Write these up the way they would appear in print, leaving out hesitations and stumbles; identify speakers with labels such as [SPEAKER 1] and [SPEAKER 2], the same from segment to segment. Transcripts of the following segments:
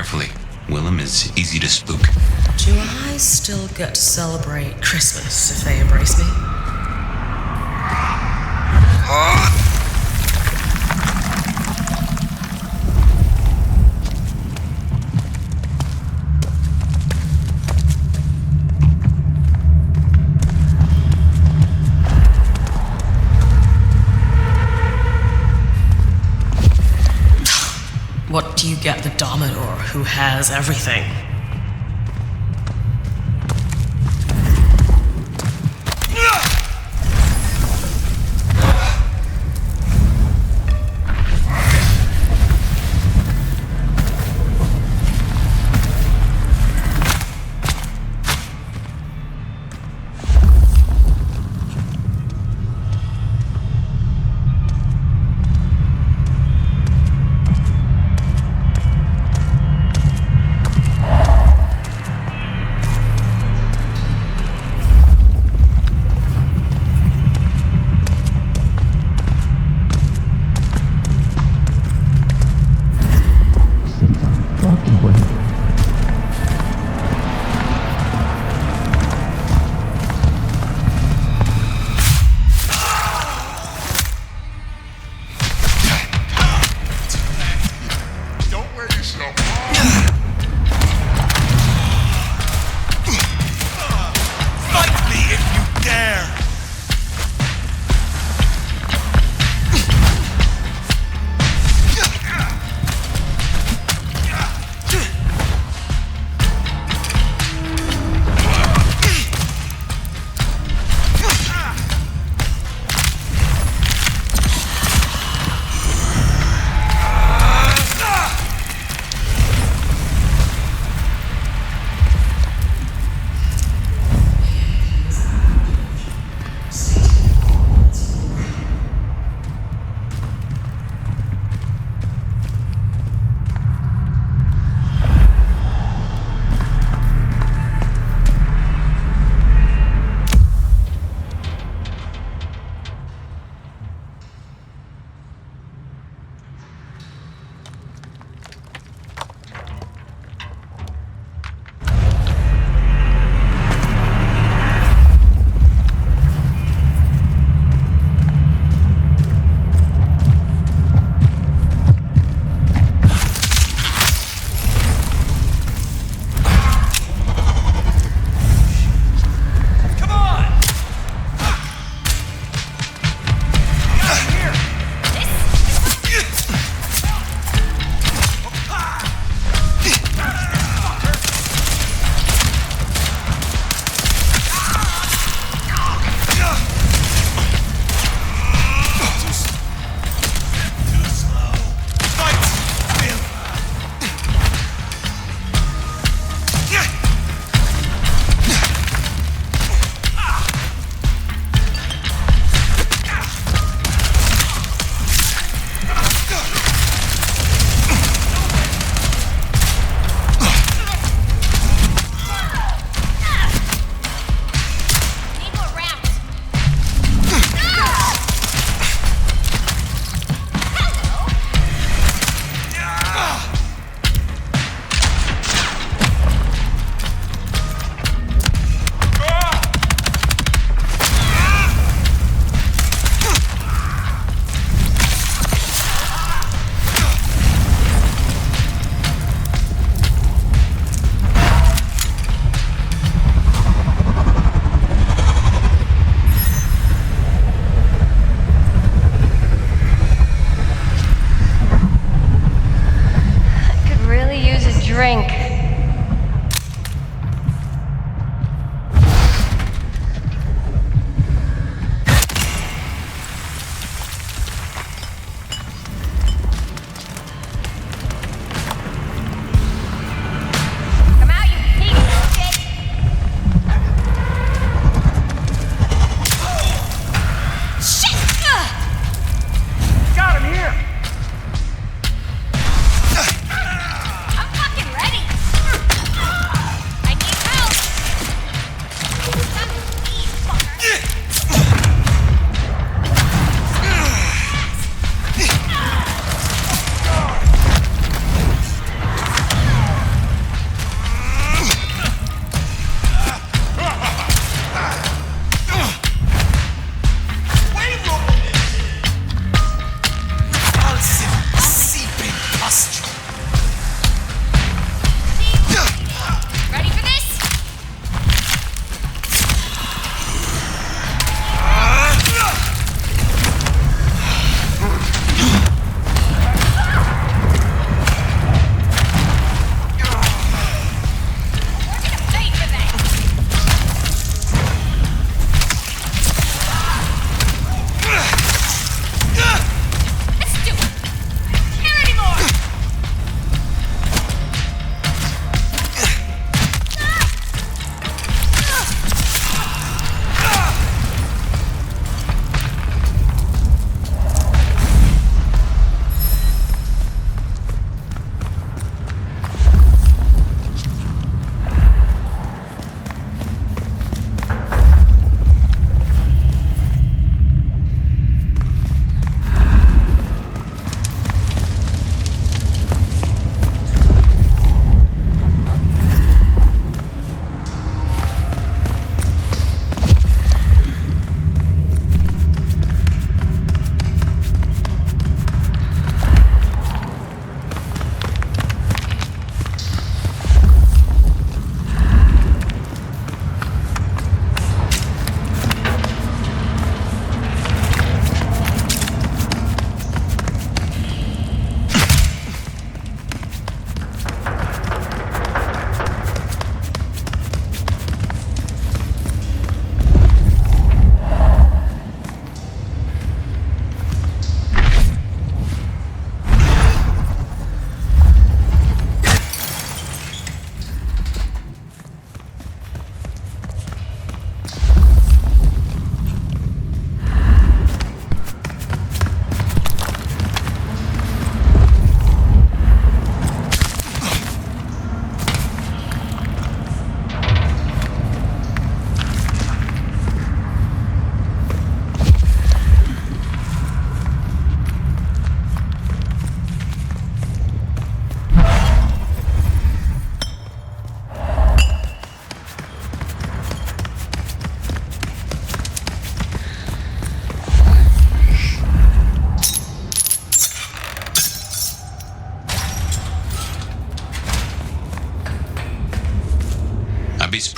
[SPEAKER 1] carefully. Willem is easy to spook.
[SPEAKER 2] Do I still get to celebrate Christmas if they embrace me? What do you get the Dominor who has everything?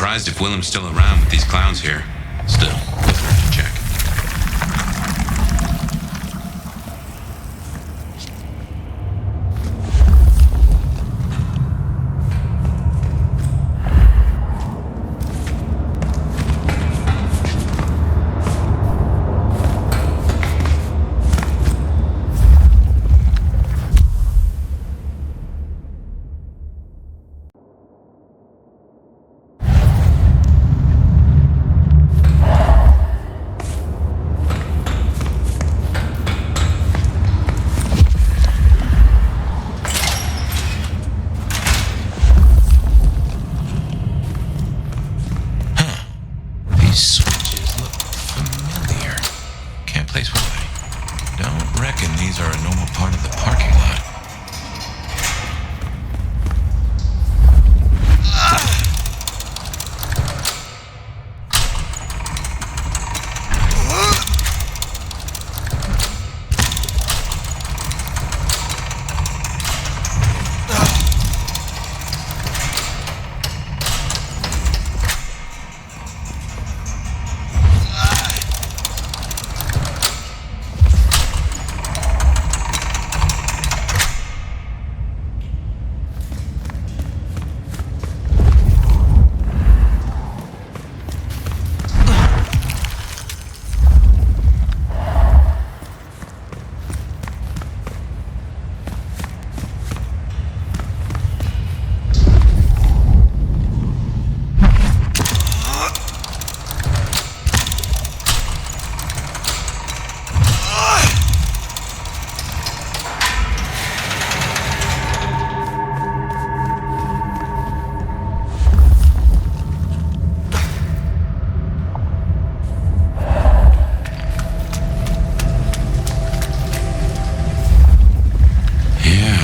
[SPEAKER 1] surprised if Willem's still around with these clowns here. Still, worth a check.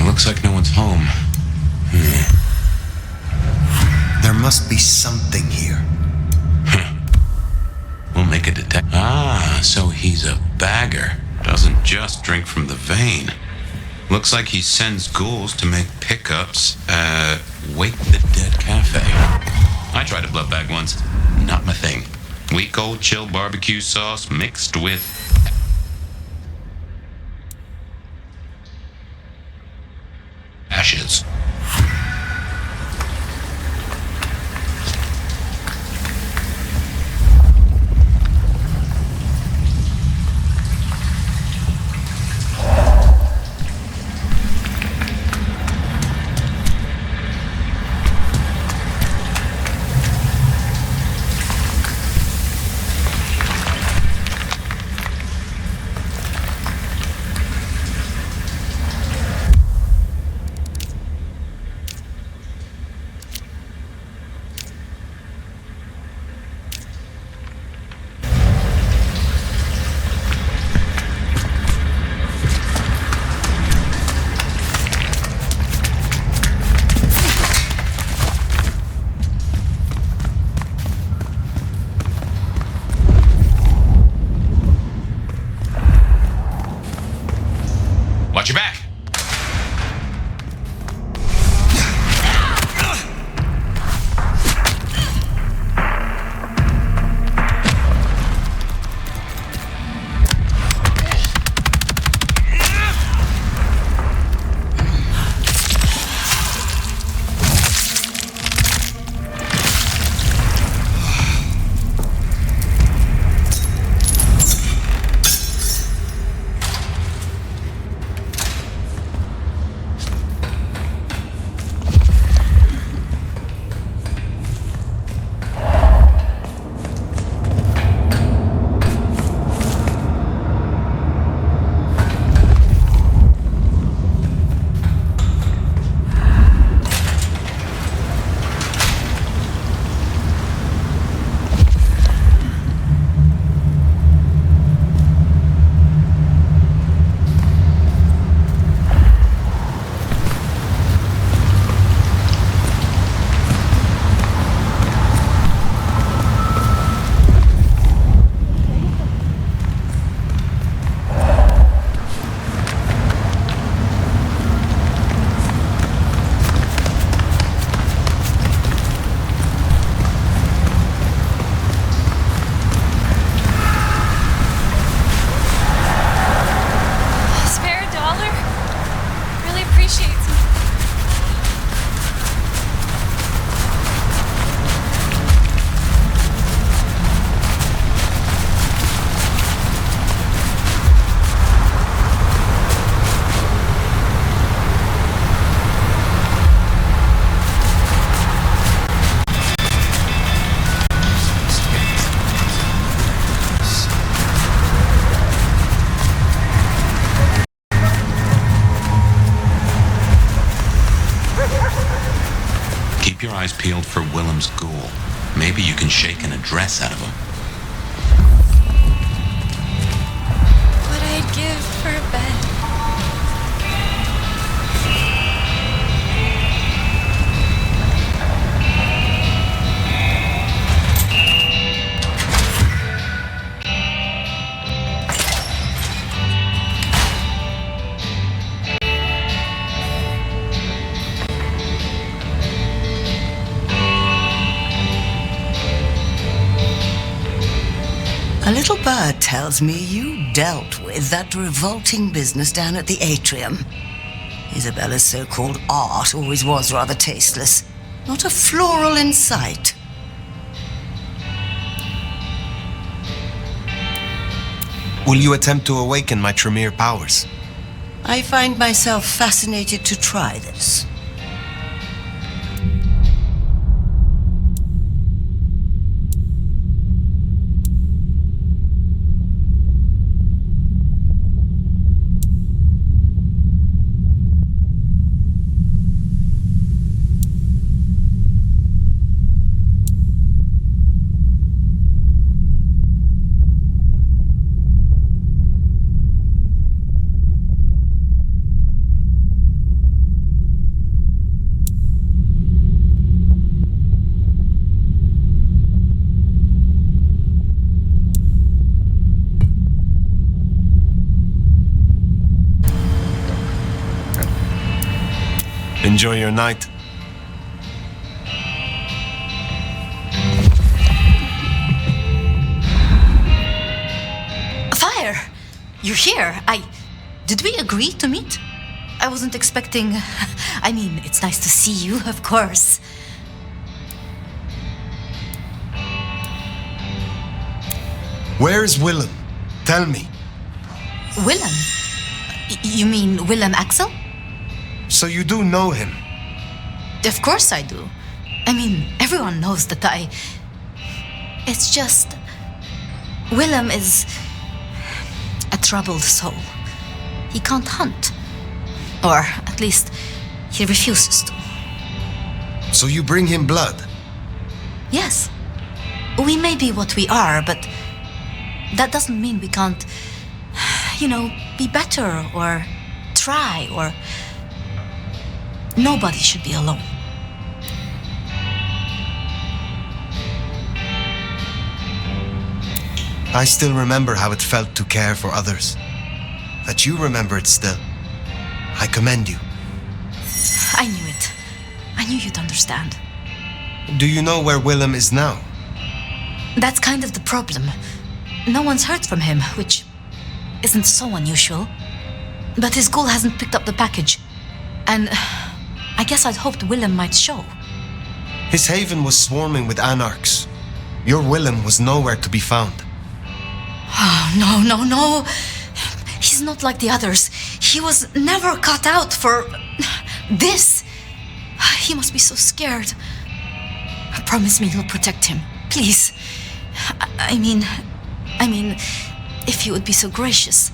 [SPEAKER 1] Looks like no one's home.
[SPEAKER 3] There must be something here.
[SPEAKER 1] We'll make a detect. Ah, so he's a bagger. Doesn't just drink from the vein. Looks like he sends ghouls to make pickups at Wake the Dead Cafe. I tried a blood bag once. Not my thing. Weak old chill barbecue sauce mixed with ashes. eyes peeled for Willem's ghoul. Maybe you can shake an address out of him.
[SPEAKER 2] What I'd give for a bed.
[SPEAKER 4] A little bird tells me you dealt with that revolting business down at the atrium. Isabella's so-called art always was rather tasteless. Not a floral in sight.
[SPEAKER 3] Will you attempt to awaken my Tremere powers?
[SPEAKER 4] I find myself fascinated to try this.
[SPEAKER 3] Enjoy your night.
[SPEAKER 5] Fire! You're here. Did we agree to meet? I wasn't expecting... I mean, it's nice to see you, of course.
[SPEAKER 3] Where's Willem? Tell me.
[SPEAKER 5] Willem? You mean Willem Axel?
[SPEAKER 3] So you do know him?
[SPEAKER 5] Of course I do. I mean, everyone knows that It's just... Willem is a troubled soul. He can't hunt. Or, at least, he refuses to.
[SPEAKER 3] So you bring him blood?
[SPEAKER 5] Yes. We may be what we are, but that doesn't mean we can't, be better or try or... Nobody should be alone.
[SPEAKER 3] I still remember how it felt to care for others. That you remember it still. I commend you.
[SPEAKER 5] I knew it. I knew you'd understand.
[SPEAKER 3] Do you know where Willem is now?
[SPEAKER 5] That's kind of the problem. No one's heard from him, which isn't so unusual. But his ghoul hasn't picked up the package. And I guess I'd hoped Willem might show.
[SPEAKER 3] His haven was swarming with anarchs. Your Willem was nowhere to be found.
[SPEAKER 5] Oh, no. He's not like the others. He was never cut out for this. He must be so scared. Promise me you'll protect him, please. I mean, if you would be so gracious.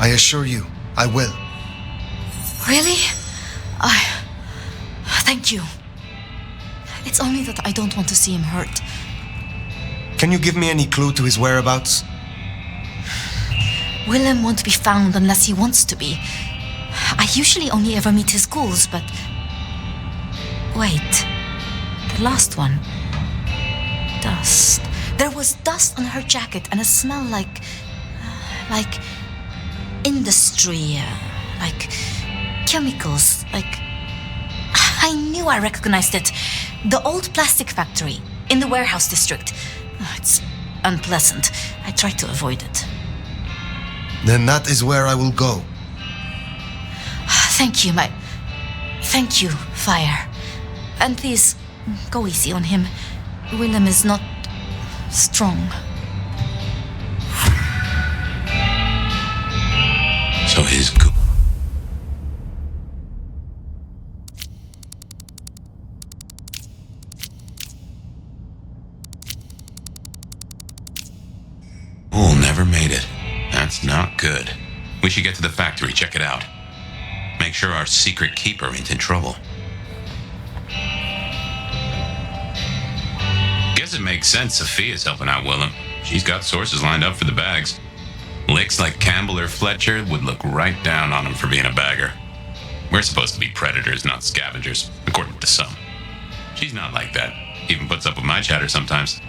[SPEAKER 3] I assure you, I will.
[SPEAKER 5] Really? Thank you. It's only that I don't want to see him hurt.
[SPEAKER 3] Can you give me any clue to his whereabouts?
[SPEAKER 5] Willem won't be found unless he wants to be. I usually only ever meet his ghouls, but... Wait. The last one. Dust. There was dust on her jacket and a smell like industry, like chemicals, like... I knew I recognized it. The old plastic factory in the warehouse district. It's unpleasant. I tried to avoid it.
[SPEAKER 3] Then that is where I will go.
[SPEAKER 5] Thank you, Fire. And please, go easy on him. Willem is not strong.
[SPEAKER 1] So his ghoul... Never made it. That's not good. We should get to the factory, check it out. Make sure our secret keeper ain't in trouble. Guess it makes sense Sophia's helping out Willem. She's got sources lined up for the bags. Licks like Campbell or Fletcher would look right down on him for being a bagger. We're supposed to be predators, not scavengers, according to some. She's not like that. Even puts up with my chatter sometimes.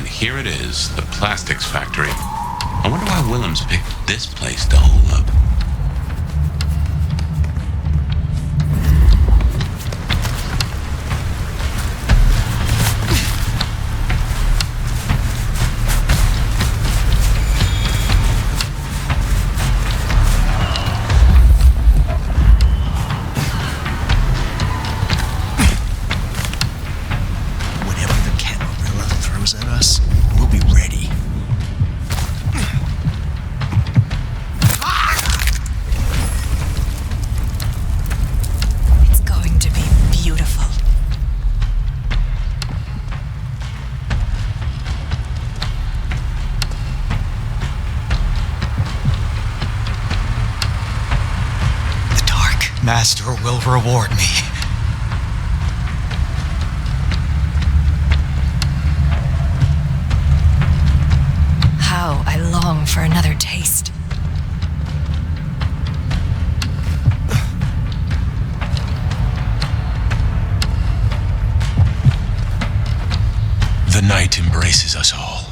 [SPEAKER 1] Here it is, the plastics factory. I wonder why Willem's picked this place to hole up.
[SPEAKER 3] Master will reward me.
[SPEAKER 2] How I long for another taste.
[SPEAKER 6] The night embraces us all.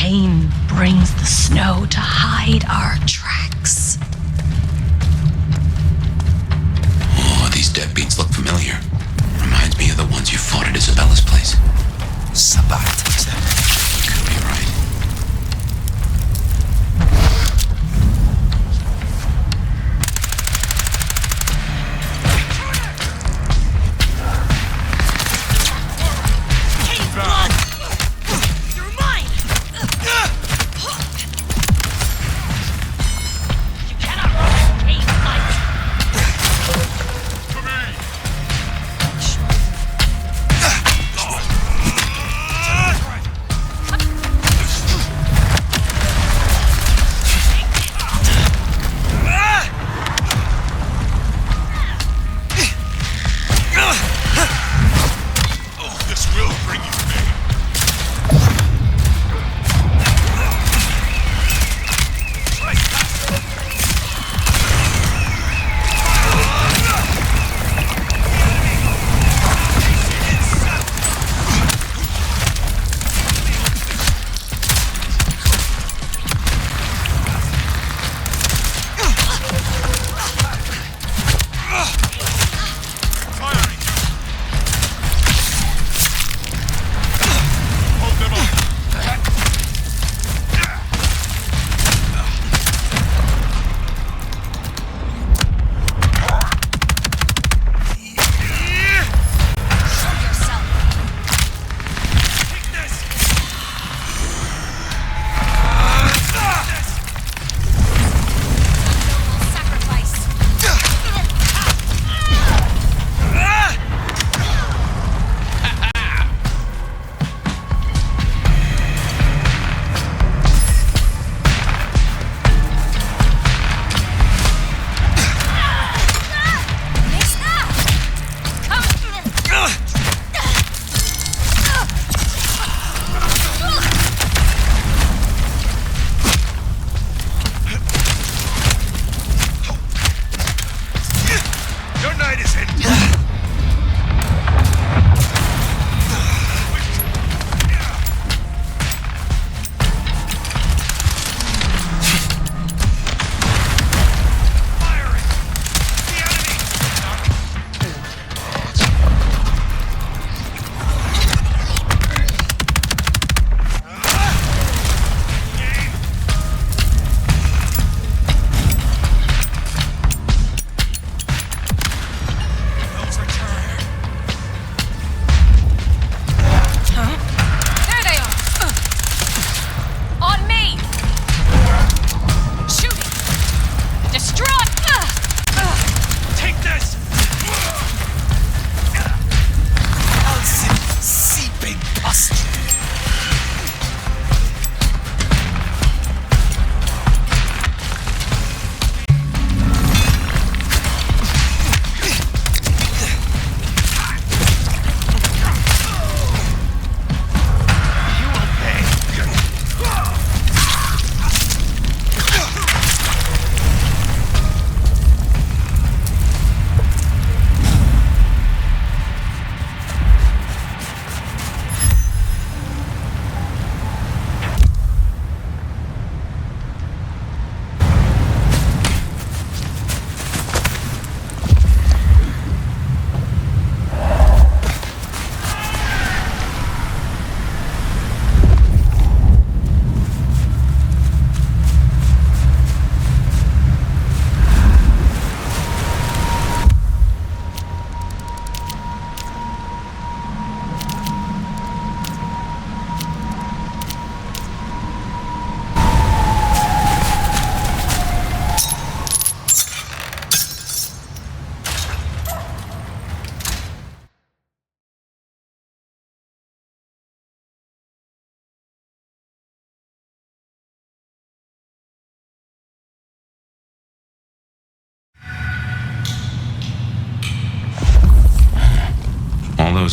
[SPEAKER 2] Rain brings the snow to hide our tracks.
[SPEAKER 1] Oh, these deadbeats look familiar. Reminds me of the ones you fought at Isabella's place.
[SPEAKER 3] Sabat.
[SPEAKER 1] Could be right.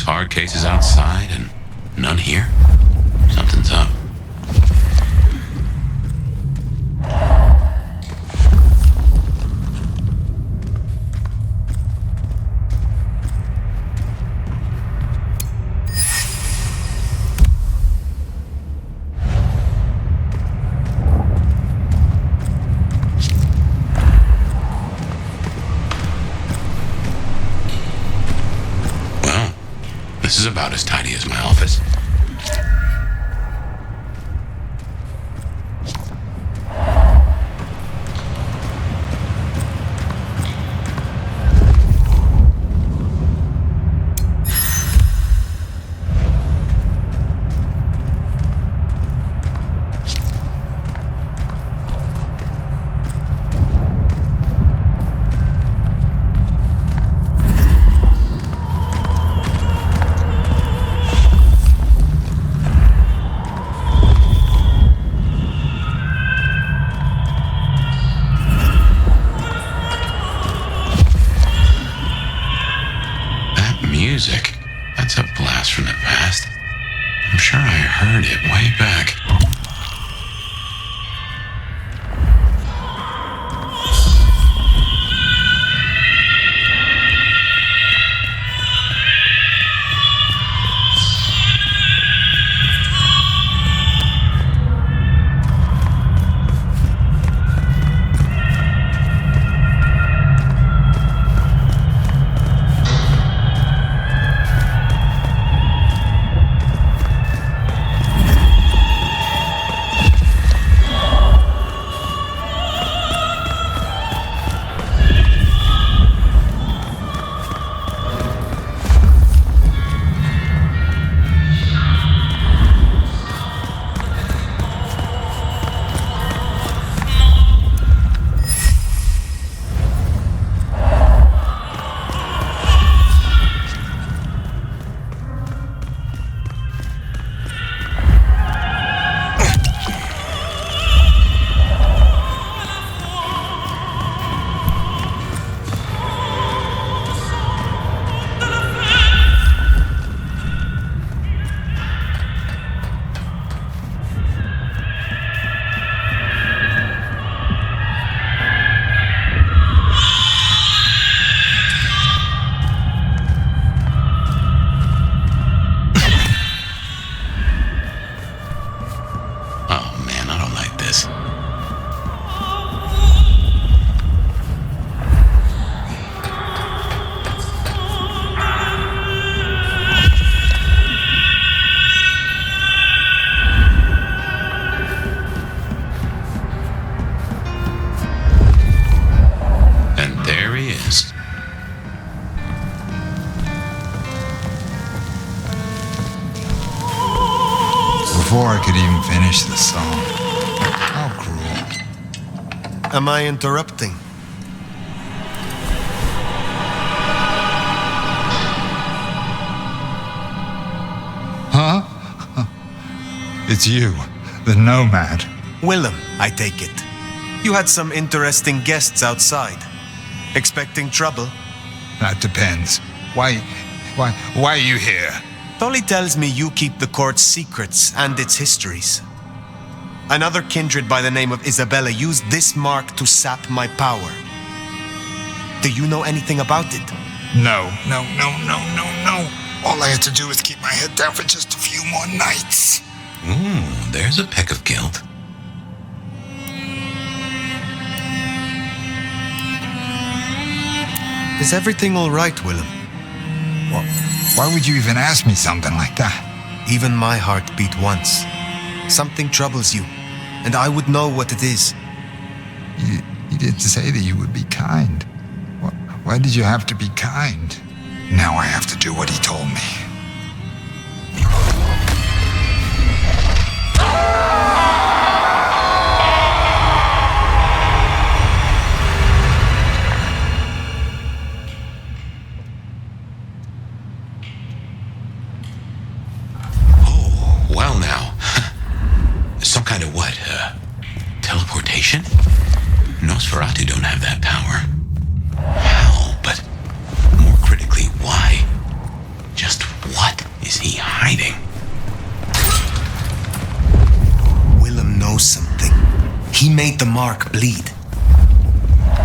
[SPEAKER 1] hard cases outside and none here? Something's up. This is about as tidy as my office. Music. That's a blast from the past. I'm sure I heard it way back.
[SPEAKER 7] Before I could even finish the song. How cruel.
[SPEAKER 3] Am I interrupting?
[SPEAKER 7] Huh? It's you, the Nomad.
[SPEAKER 3] Willem, I take it. You had some interesting guests outside. Expecting trouble?
[SPEAKER 7] That depends. Why are you here?
[SPEAKER 3] Tolly tells me you keep the court's secrets and its histories. Another kindred by the name of Isabella used this mark to sap my power. Do you know anything about it?
[SPEAKER 7] No. All I had to do was keep my head down for just a few more nights.
[SPEAKER 1] Ooh, there's a peck of guilt.
[SPEAKER 3] Is everything all right, Willem?
[SPEAKER 7] Why would you even ask me something like that?
[SPEAKER 3] Even my heart beat once. Something troubles you, and I would know what it is.
[SPEAKER 7] You didn't say that you would be kind. Why did you have to be kind? Now I have to do what he told me.
[SPEAKER 1] Well now. Some kind of what? Teleportation? Nosferatu don't have that power. How? But more critically, why? Just why? hiding?
[SPEAKER 3] Willem knows something. He made the mark bleed.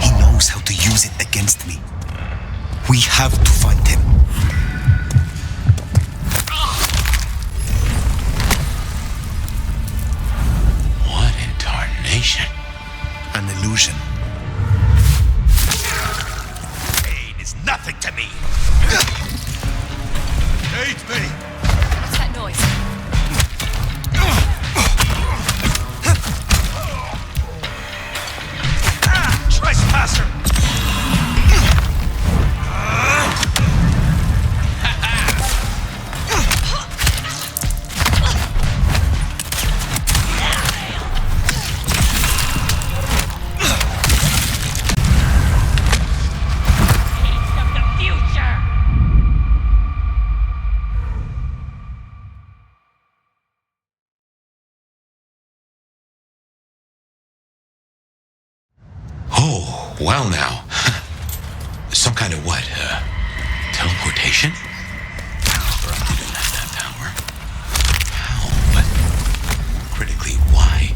[SPEAKER 3] He knows how to use it against me. We have to find him.
[SPEAKER 1] What in tarnation?
[SPEAKER 3] An illusion.
[SPEAKER 8] Pain is nothing to me. Hate me.
[SPEAKER 5] What's that noise?
[SPEAKER 8] Trespasser.
[SPEAKER 1] Oh, well now. Some kind of what? Teleportation? Or I didn't have that power. How? But critically, why?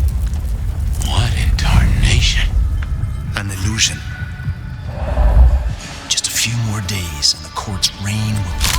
[SPEAKER 1] What in tarnation?
[SPEAKER 3] An illusion. Just a few more days and the court's reign will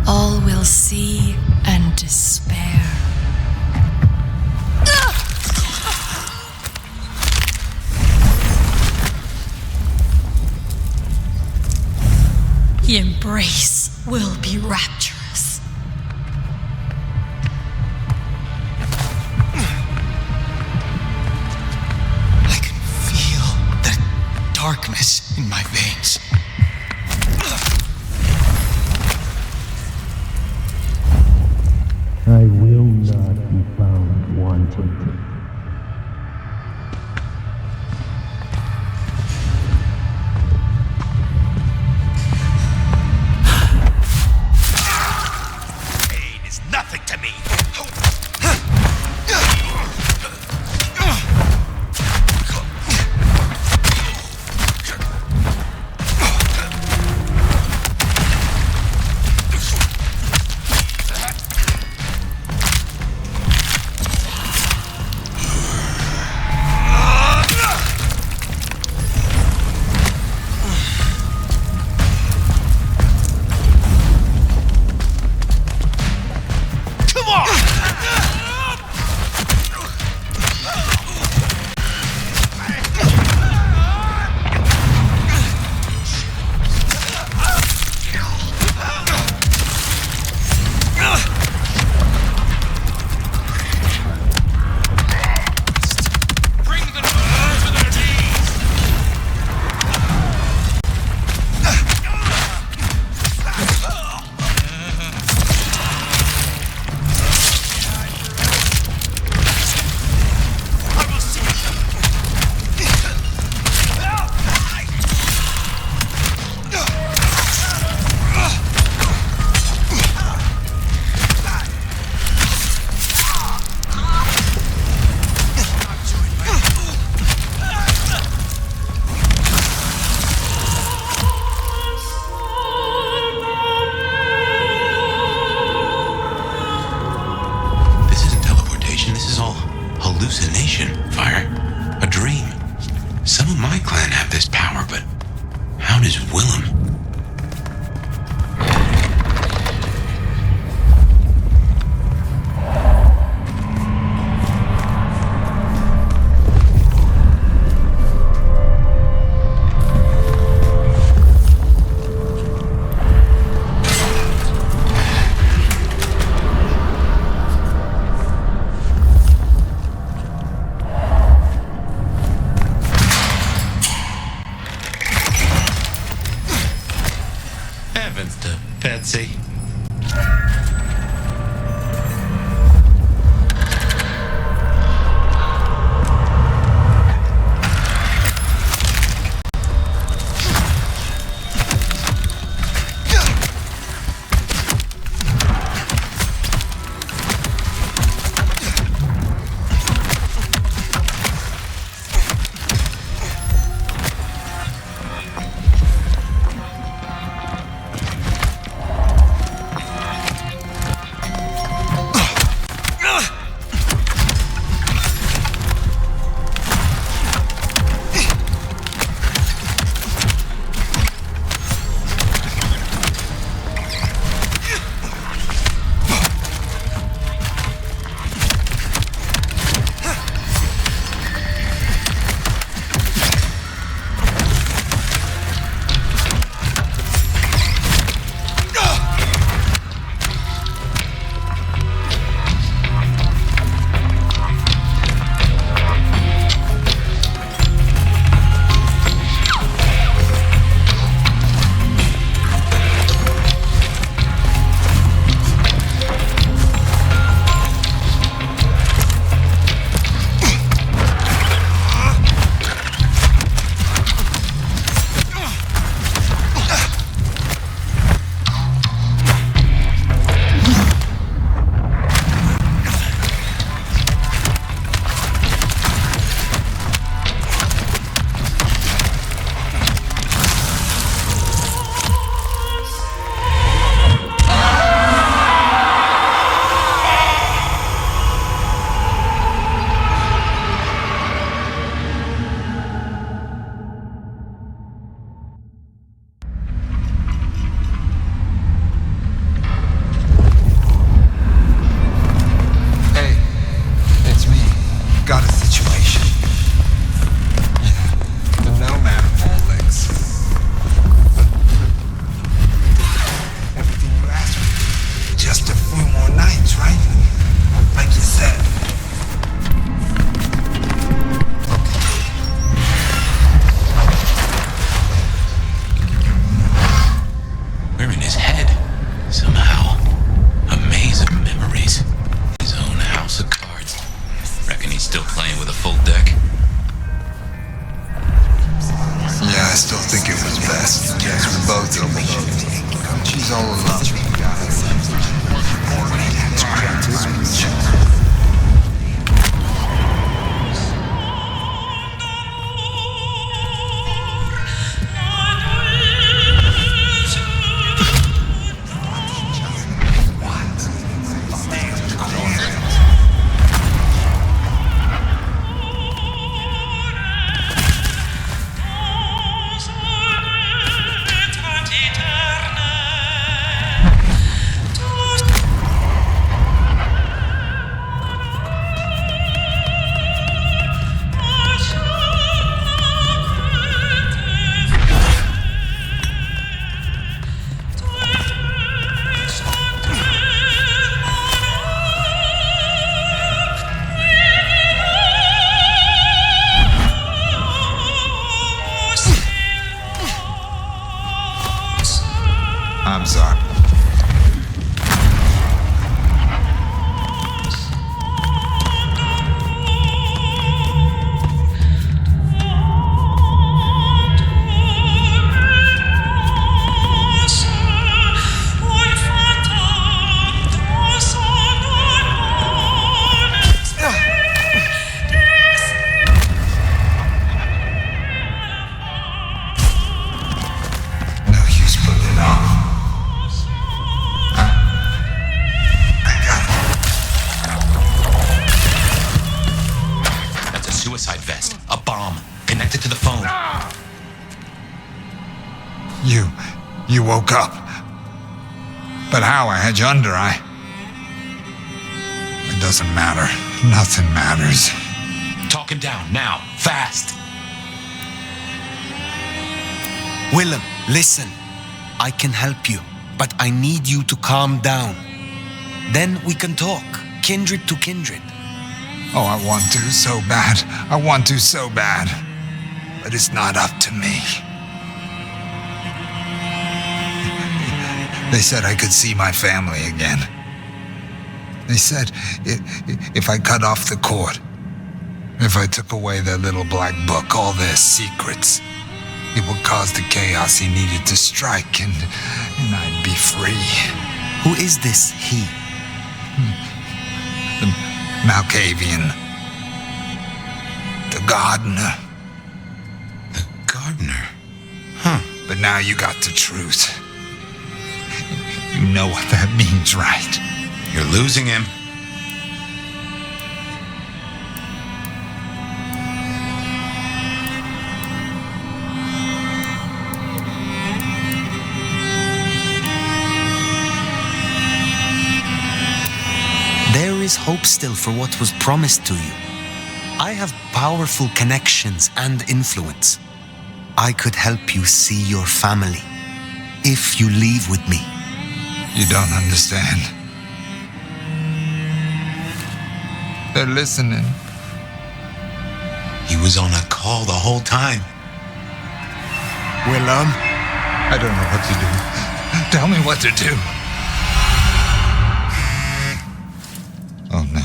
[SPEAKER 2] All will see and despair. The embrace will be rapturous.
[SPEAKER 3] I can feel the darkness in my veins.
[SPEAKER 9] I will not be found wanting.
[SPEAKER 8] Pain is nothing to me.
[SPEAKER 1] hallucination, Fire. A dream. Some of my clan have this power, but how does Willem?
[SPEAKER 6] suicide vest. A bomb. Connected to the phone.
[SPEAKER 7] You woke up. But how? I had you under. It doesn't matter. Nothing matters.
[SPEAKER 6] Talk him down, now. Fast.
[SPEAKER 3] Willem, listen. I can help you, but I need you to calm down. Then we can talk, kindred to kindred.
[SPEAKER 7] Oh, I want to so bad. I want to so bad. But it's not up to me. They said I could see my family again. They said if I cut off the cord, if I took away their little black book, all their secrets, it would cause the chaos he needed to strike, and I'd be free.
[SPEAKER 3] Who is this he?
[SPEAKER 7] The Malkavian. The gardener.
[SPEAKER 1] The gardener? Huh.
[SPEAKER 7] But now you got the truth. You know what that means, right?
[SPEAKER 1] You're losing him.
[SPEAKER 3] There is hope still for what was promised to you. I have powerful connections and influence. I could help you see your family, if you leave with me.
[SPEAKER 7] You don't understand. They're listening.
[SPEAKER 1] He was on a call the whole time.
[SPEAKER 3] Willem?
[SPEAKER 7] I don't know what to do. Tell me what to do. Oh no.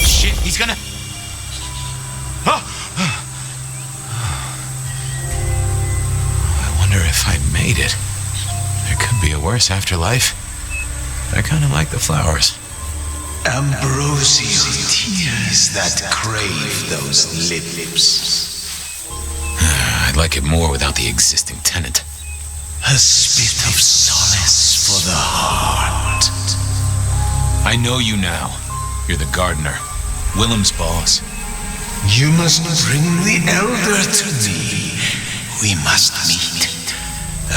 [SPEAKER 6] Shit, he's gonna...
[SPEAKER 1] I wonder if I made it. There could be a worse afterlife. I kind of like the flowers.
[SPEAKER 8] Ambrosial tears that crave those lips.
[SPEAKER 1] I'd like it more without the existing tenant.
[SPEAKER 8] A spit of solace for the heart.
[SPEAKER 6] I know you now. You're the gardener. Willem's boss.
[SPEAKER 8] You must bring the elder to me. We must meet.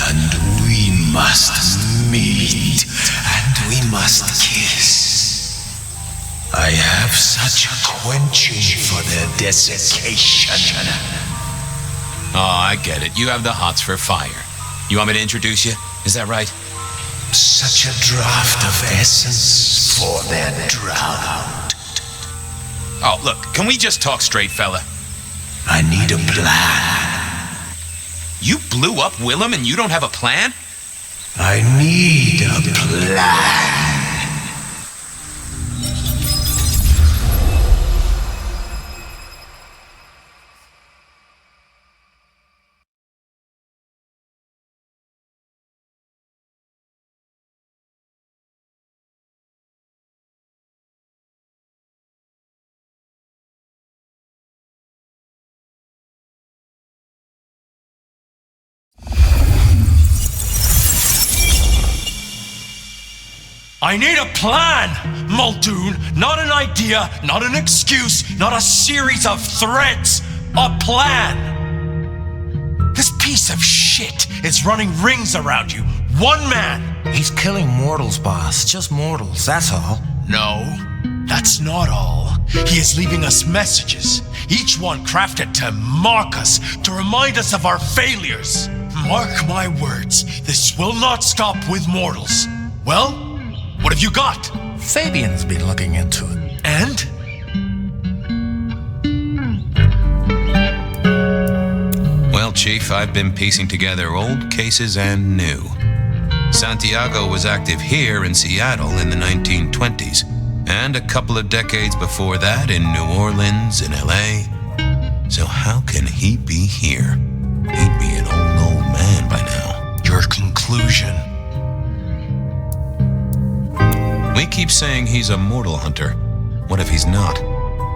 [SPEAKER 8] And we must meet. And we must kiss. I have such a quenching for their desiccation.
[SPEAKER 6] Oh, I get it. You have the hots for fire. You want me to introduce you? Is that right?
[SPEAKER 8] Such a draught of essence for their drought.
[SPEAKER 6] Oh, look, can we just talk straight, fella?
[SPEAKER 8] I need a plan.
[SPEAKER 6] You blew up Willem and you don't have a plan?
[SPEAKER 8] I need a plan.
[SPEAKER 10] I need a plan, Muldoon. Not an idea, not an excuse, not a series of threats. A plan. This piece of shit is running rings around you. One man.
[SPEAKER 11] He's killing mortals, boss. Just mortals, that's all.
[SPEAKER 10] No, that's not all. He is leaving us messages, each one crafted to mark us, to remind us of our failures. Mark my words, this will not stop with mortals. Well, what have you got?
[SPEAKER 11] Fabien's been looking into it.
[SPEAKER 10] And?
[SPEAKER 1] Well, Chief, I've been piecing together old cases and new. Santiago was active here in Seattle in the 1920s, and a couple of decades before that in New Orleans and LA. So how can he be here? He'd be an old man by now.
[SPEAKER 10] Your conclusion.
[SPEAKER 1] We keep saying he's a mortal hunter. What if he's not?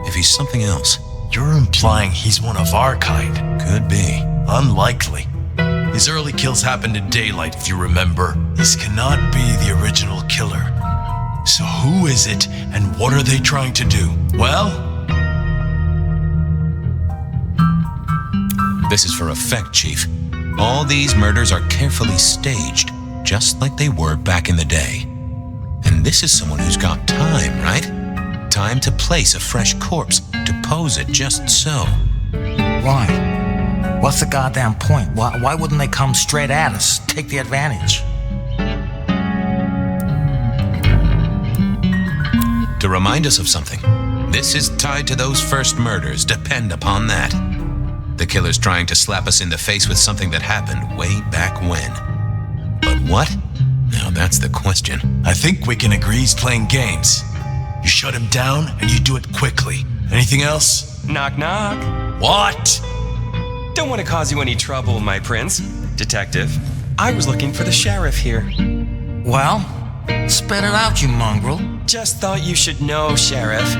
[SPEAKER 1] If he's something else?
[SPEAKER 10] You're implying he's one of our kind.
[SPEAKER 6] Could be.
[SPEAKER 10] Unlikely. His early kills happened in daylight, if you remember. This cannot be the original killer. So who is it, and what are they trying to do? Well?
[SPEAKER 6] This is for effect, Chief. All these murders are carefully staged, just like they were back in the day. And this is someone who's got time, right? Time to place a fresh corpse, to pose it just so.
[SPEAKER 11] Why? What's the goddamn point? Why wouldn't they come straight at us? Take the advantage.
[SPEAKER 6] To remind us of something. This is tied to those first murders. Depend upon that. The killer's trying to slap us in the face with something that happened way back when. But what? Now that's the question.
[SPEAKER 10] I think we can agree he's playing games. You shut him down, and you do it quickly. Anything else?
[SPEAKER 12] Knock, knock.
[SPEAKER 10] What?
[SPEAKER 12] Don't want to cause you any trouble, my prince. Detective, I was looking for the sheriff here.
[SPEAKER 11] Well, spit it out, you mongrel.
[SPEAKER 12] Just thought you should know, Sheriff.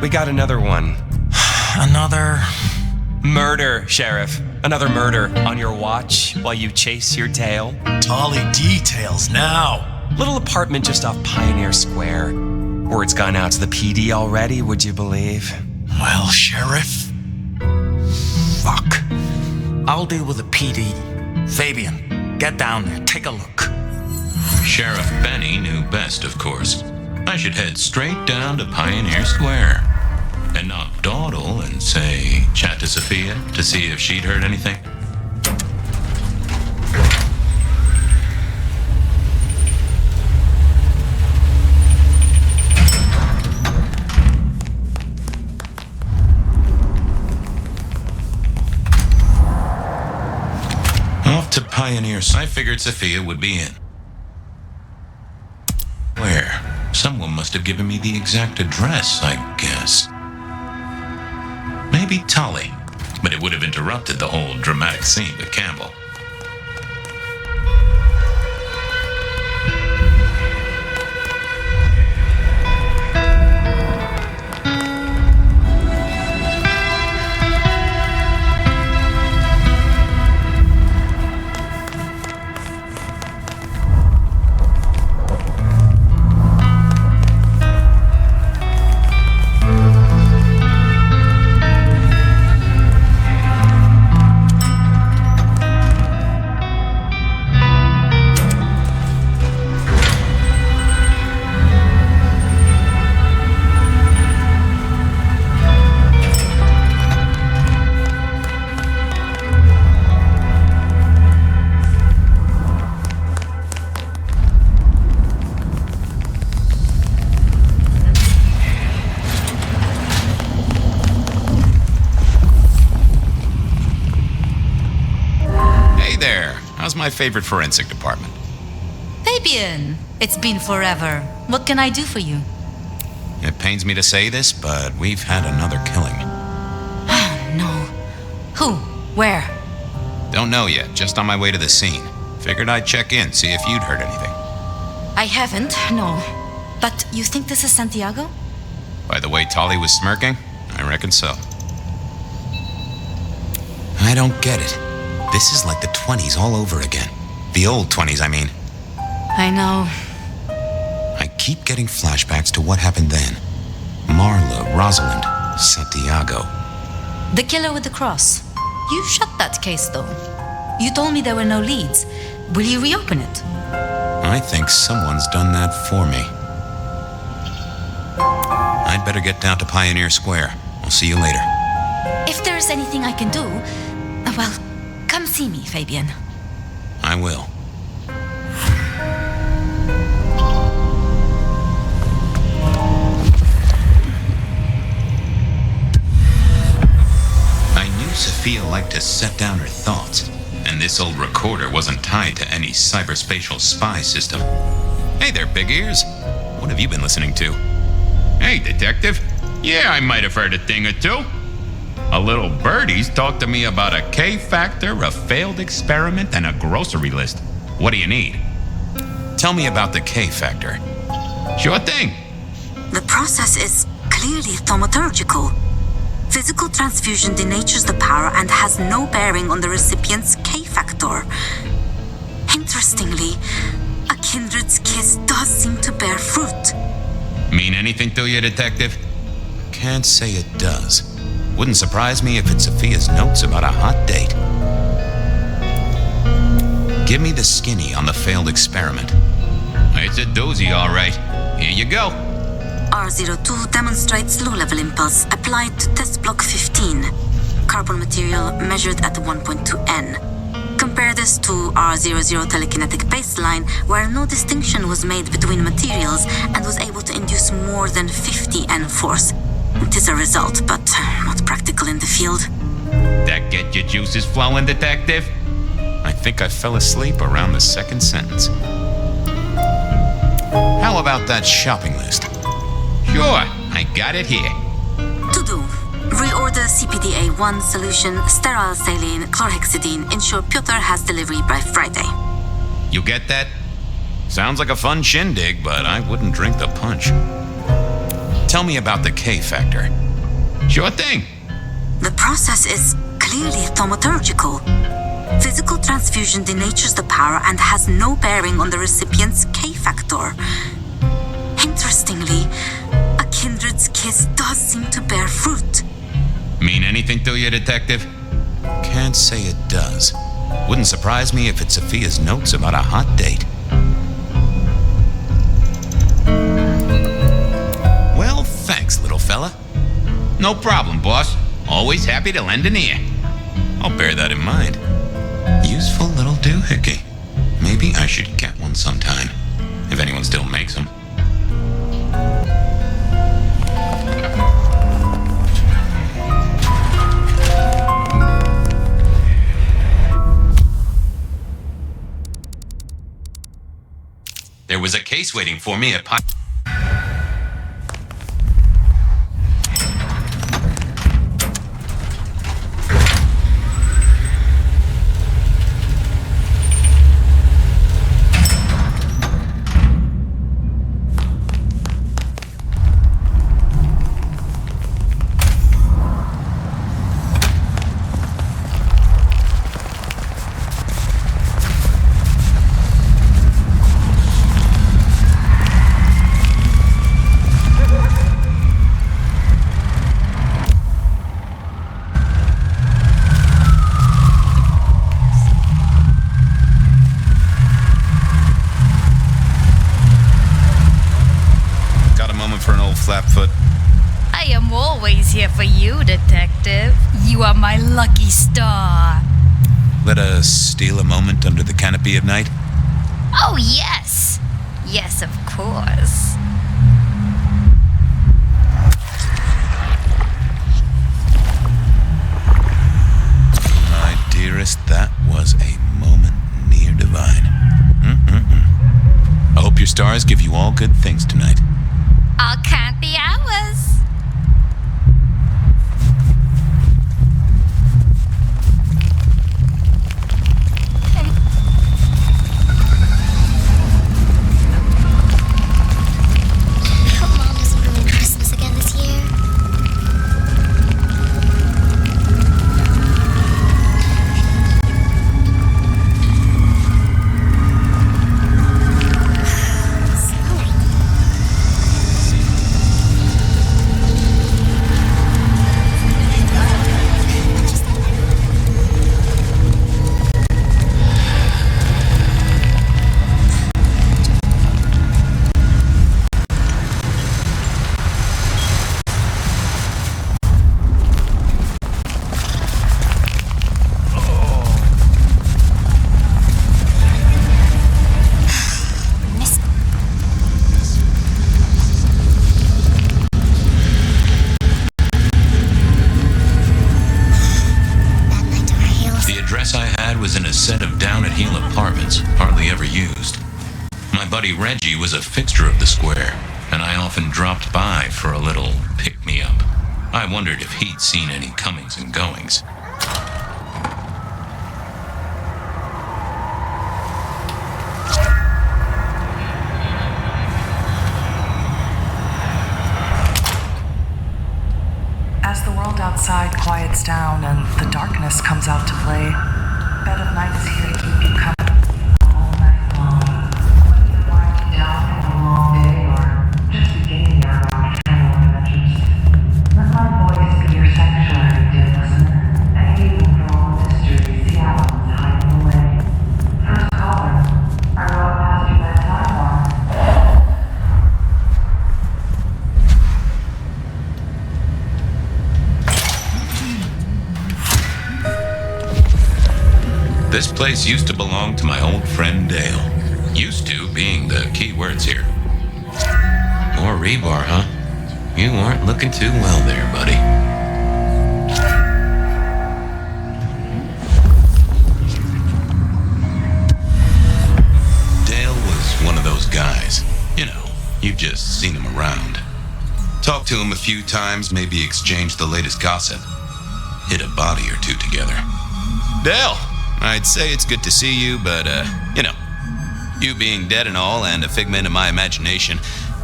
[SPEAKER 12] We got another one.
[SPEAKER 11] Another...
[SPEAKER 12] Murder, Sheriff. Another murder on your watch while you chase your tail.
[SPEAKER 10] Tolly details now.
[SPEAKER 12] Little apartment just off Pioneer Square. Word's gone out to the PD already, would you believe?
[SPEAKER 10] Well, Sheriff.
[SPEAKER 11] Fuck. I'll deal with the PD. Fabien, get down there, take a look.
[SPEAKER 1] Sheriff Benny knew best, of course. I should head straight down to Pioneer Square and not dawdle and say, chat to Sophia to see if she'd heard anything. Off to Pioneer. I figured Sophia would be in. Where? Someone must have given me the exact address, I guess. Maybe Tully, but it would have interrupted the whole dramatic scene with Campbell. How's my favorite forensic department?
[SPEAKER 5] Fabien, it's been forever. What can I do for you?
[SPEAKER 1] It pains me to say this, but we've had another killing.
[SPEAKER 5] No. Who? Where?
[SPEAKER 1] Don't know yet, just on my way to the scene. Figured I'd check in, see if you'd heard anything.
[SPEAKER 5] I haven't, no. But you think this is Santiago?
[SPEAKER 1] By the way Tolly was smirking, I reckon so. I don't get it. This is like the 20s all over again. The old 20s, I mean.
[SPEAKER 5] I know.
[SPEAKER 1] I keep getting flashbacks to what happened then. Marla, Rosalind, Santiago.
[SPEAKER 5] The killer with the cross. You shut that case, though. You told me there were no leads. Will you reopen it?
[SPEAKER 1] I think someone's done that for me. I'd better get down to Pioneer Square. I'll see you later.
[SPEAKER 5] If there's anything I can do, well, come see me, Fabien.
[SPEAKER 1] I will. I knew Sophia liked to set down her thoughts, and this old recorder wasn't tied to any cyberspatial spy system. Hey there, big ears. What have you been listening to?
[SPEAKER 13] Hey, detective. Yeah, I might have heard a thing or two. A little birdie's talked to me about a K-factor, a failed experiment, and a grocery list. What do you need?
[SPEAKER 1] Tell me about the K-factor.
[SPEAKER 13] Sure thing.
[SPEAKER 4] The process is clearly thaumaturgical.
[SPEAKER 14] Physical transfusion denatures the power and has no bearing on the recipient's K factor. Interestingly, a kindred's kiss does seem to bear fruit.
[SPEAKER 1] Mean anything to you, Detective? Can't say it does. Wouldn't surprise me if it's Sophia's notes about a hot date. Give me the skinny on the failed experiment.
[SPEAKER 13] It's a doozy, all right. Here you go.
[SPEAKER 14] R02 demonstrates low-level impulse applied to test block 15. Carbon material measured at 1.2 N. Compare this to R00 telekinetic baseline, where no distinction was made between materials and was able to induce more than 50 N force. It is a result, but not practical in the field.
[SPEAKER 13] That get your juices flowing, Detective?
[SPEAKER 1] I think I fell asleep around the second sentence. How about that shopping list?
[SPEAKER 13] Sure, I got it here.
[SPEAKER 14] To do. Reorder CPDA-1 solution, sterile saline, chlorhexidine. Ensure Piotr has delivery by Friday.
[SPEAKER 1] You get that? Sounds like a fun shindig, but I wouldn't drink the punch. Tell me about the K factor.
[SPEAKER 13] Sure thing.
[SPEAKER 14] The process is clearly thaumaturgical. Physical transfusion denatures the power and has no bearing on the recipient's K factor. Interestingly, a kindred's kiss does seem to bear fruit.
[SPEAKER 1] Mean anything to you, Detective? Can't say it does. Wouldn't surprise me if it's Sophia's notes about a hot date. Well, thanks, little fella.
[SPEAKER 13] No problem, boss. Always happy to lend an ear.
[SPEAKER 1] I'll bear that in mind. Useful little doohickey. Maybe I should get one sometime, if anyone still makes them. There was a case waiting for me at Flapfoot.
[SPEAKER 15] I am always here for you, Detective. You are my lucky star.
[SPEAKER 1] Let us steal a moment under the canopy of night?
[SPEAKER 15] Oh, yes. Yes, of course.
[SPEAKER 1] My dearest, that was a moment near divine. I hope your stars give you all good things tonight.
[SPEAKER 15] I'll count the hours.
[SPEAKER 16] Hope Mom doesn't ruin Christmas again this year.
[SPEAKER 1] Reggie was a fixture of the square, and I often dropped by for a little pick-me-up. I wondered if he'd seen any comings and goings.
[SPEAKER 2] As the world outside
[SPEAKER 17] quiets down and the darkness comes out to play, Bed of Night is here to keep you company all night long. Whether you're winding down from a long day or just beginning your nocturnal adventures, let my voice be your sanctuary, dear listener, and haven for all mysteries the owls hiding away. First caller, I rode past your bedtime one.
[SPEAKER 1] This place used to belong to my old friend Dale. Used to being the key words here. More rebar, huh? You aren't looking too well there, buddy. Dale was one of those guys. You know, you've just seen him around. Talked to him a few times, maybe exchanged the latest gossip. Hit a body or two together. Dale! I'd say it's good to see you, but, you know, you being dead and all and a figment of my imagination,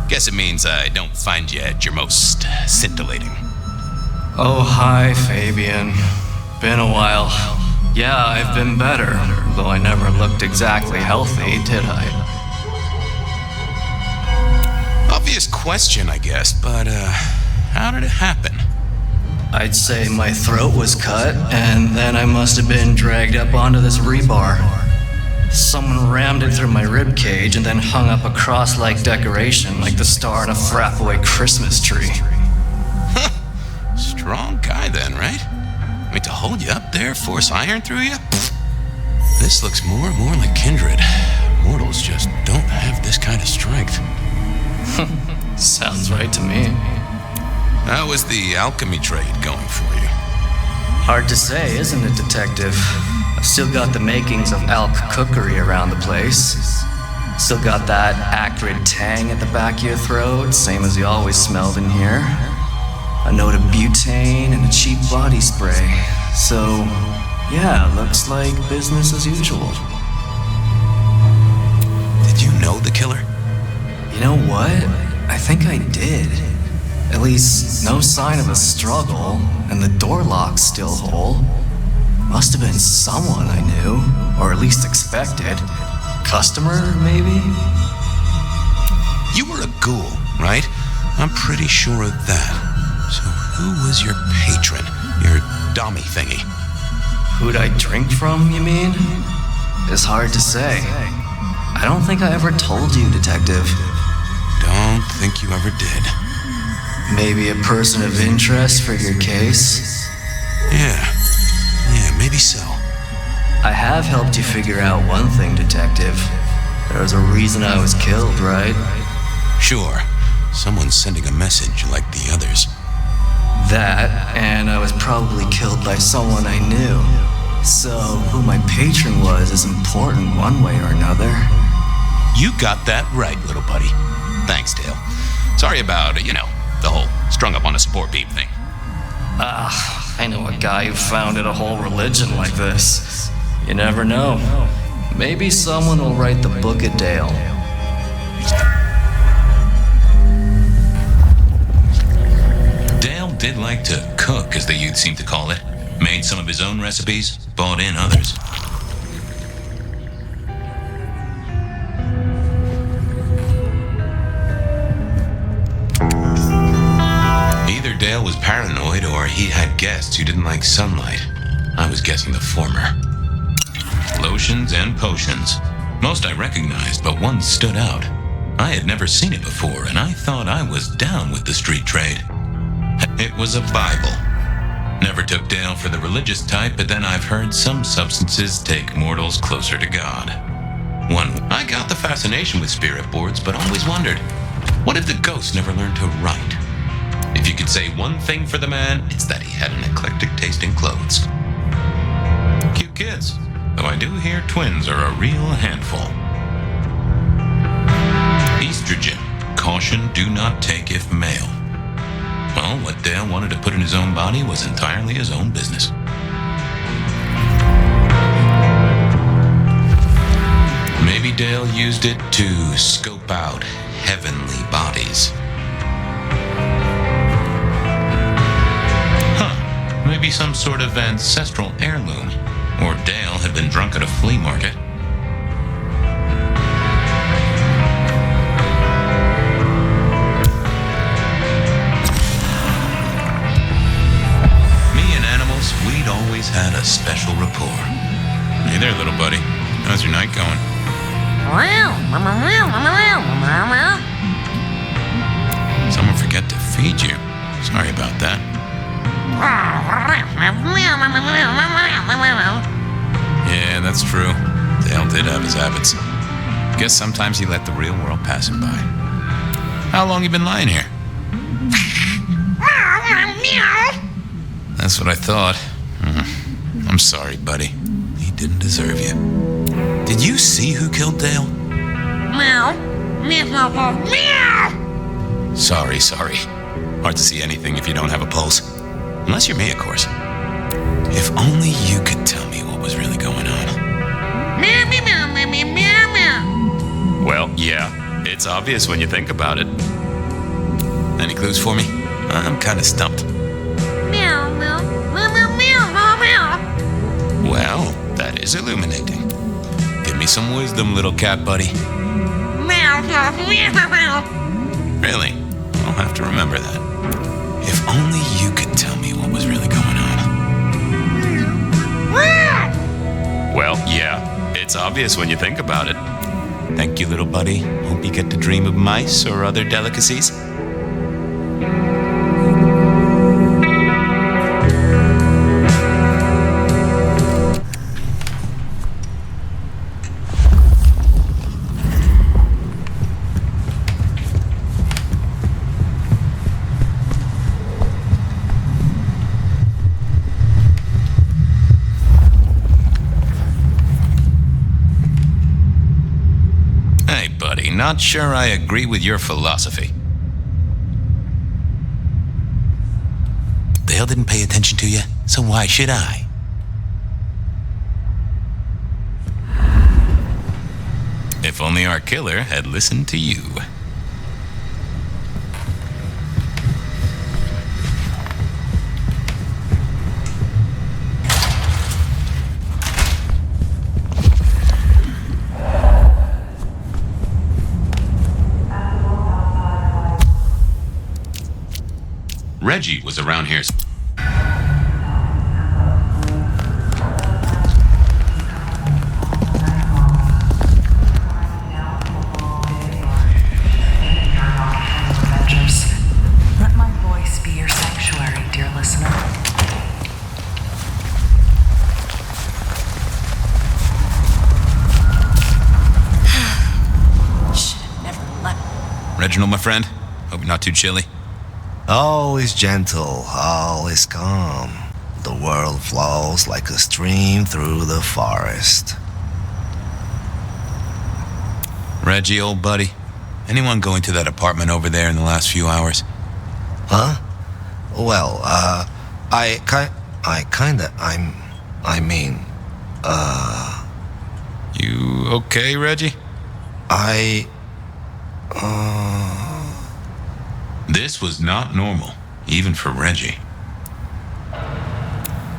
[SPEAKER 1] guess it means I don't find you at your most scintillating.
[SPEAKER 18] Oh, hi, Fabien. Been a while. Yeah, I've been better, though I never looked exactly healthy, did I?
[SPEAKER 1] Obvious question, I guess, but, how did it happen?
[SPEAKER 18] I'd say my throat was cut, and then I must have been dragged up onto this rebar. Someone rammed it through my rib cage and then hung up a cross-like decoration like the star in a throwaway Christmas tree.
[SPEAKER 1] Huh. Strong guy then, right? I mean, to hold you up there, force iron through you? Pfft. This looks more and more like kindred. Mortals just don't have this kind of strength.
[SPEAKER 18] Sounds right to me.
[SPEAKER 1] How was the alchemy trade going for you?
[SPEAKER 18] Hard to say, isn't it, Detective? I've still got the makings of alch cookery around the place. Still got that acrid tang at the back of your throat, same as you always smelled in here. A note of butane and a cheap body spray. So, yeah, looks like business as usual.
[SPEAKER 1] Did you know the killer?
[SPEAKER 18] You know what? I think I did. At least, no sign of a struggle, and the door lock's still whole. Must have been someone I knew, or at least expected. Customer, maybe?
[SPEAKER 1] You were a ghoul, right? I'm pretty sure of that. So who was your patron? Your dommy thingy?
[SPEAKER 18] Who'd I drink from, you mean? It's hard to say. I don't think I ever told you, Detective.
[SPEAKER 1] Don't think you ever did.
[SPEAKER 18] Maybe a person of interest for your case?
[SPEAKER 1] Yeah, maybe so.
[SPEAKER 18] I have helped you figure out one thing, Detective. There was a reason I was killed, right?
[SPEAKER 1] Sure. Someone's sending a message like the others.
[SPEAKER 18] That, and I was probably killed by someone I knew. So, who my patron was is important one way or another.
[SPEAKER 1] You got that right, little buddy. Thanks, Dale. Sorry about, the whole strung up on a sport beam thing.
[SPEAKER 18] I know a guy who founded a whole religion like this. You never know. Maybe someone will write the Book of Dale.
[SPEAKER 1] Dale did like to cook, as the youth seem to call it. Made some of his own recipes, bought in others. Either Dale was paranoid or he had guests who didn't like sunlight. I was guessing the former. Lotions and potions. Most I recognized, but one stood out. I had never seen it before, and I thought I was down with the street trade. It was a Bible. Never took Dale for the religious type, but then I've heard some substances take mortals closer to God. I got the fascination with spirit boards, but always wondered, what if the ghost never learned to write? If you could say one thing for the man, it's that he had an eclectic taste in clothes. Cute kids, though I do hear twins are a real handful. Estrogen. Caution, do not take if male. Well, what Dale wanted to put in his own body was entirely his own business. Maybe Dale used it to scope out heavenly bodies. Maybe some sort of ancestral heirloom. Or Dale had been drunk at a flea market. Me and animals, we'd always had a special rapport. Hey there, little buddy. How's your night going? Someone forget to feed you. Sorry about that. Yeah, that's true. Dale did have his habits. Guess sometimes he let the real world pass him by. How long you been lying here? That's what I thought. I'm sorry, buddy. He didn't deserve you. Did you see who killed Dale? Sorry. Hard to see anything if you don't have a pulse. Unless you're me, of course. If only you could tell me what was really going on. Well, yeah. It's obvious when you think about it. Any clues for me? I'm kind of stumped. Well, that is illuminating. Give me some wisdom, little cat buddy. Really? I'll have to remember that. If only you could tell me what was really going on. Well, yeah. It's obvious when you think about it. Thank you, little buddy. Hope you get to dream of mice or other delicacies. Not sure I agree with your philosophy. Dale didn't pay attention to you, so why should I? If only our killer had listened to you. Reggie was around here.
[SPEAKER 17] Let my voice be your sanctuary, dear listener.
[SPEAKER 1] Reginald, my friend. Hope you're not too chilly.
[SPEAKER 19] All is gentle, all is calm. The world flows like a stream through the forest.
[SPEAKER 1] Reggie, old buddy. Anyone going to that apartment over there in the last few hours?
[SPEAKER 19] Huh? Well,
[SPEAKER 1] You okay, Reggie? This was not normal, even for Reggie.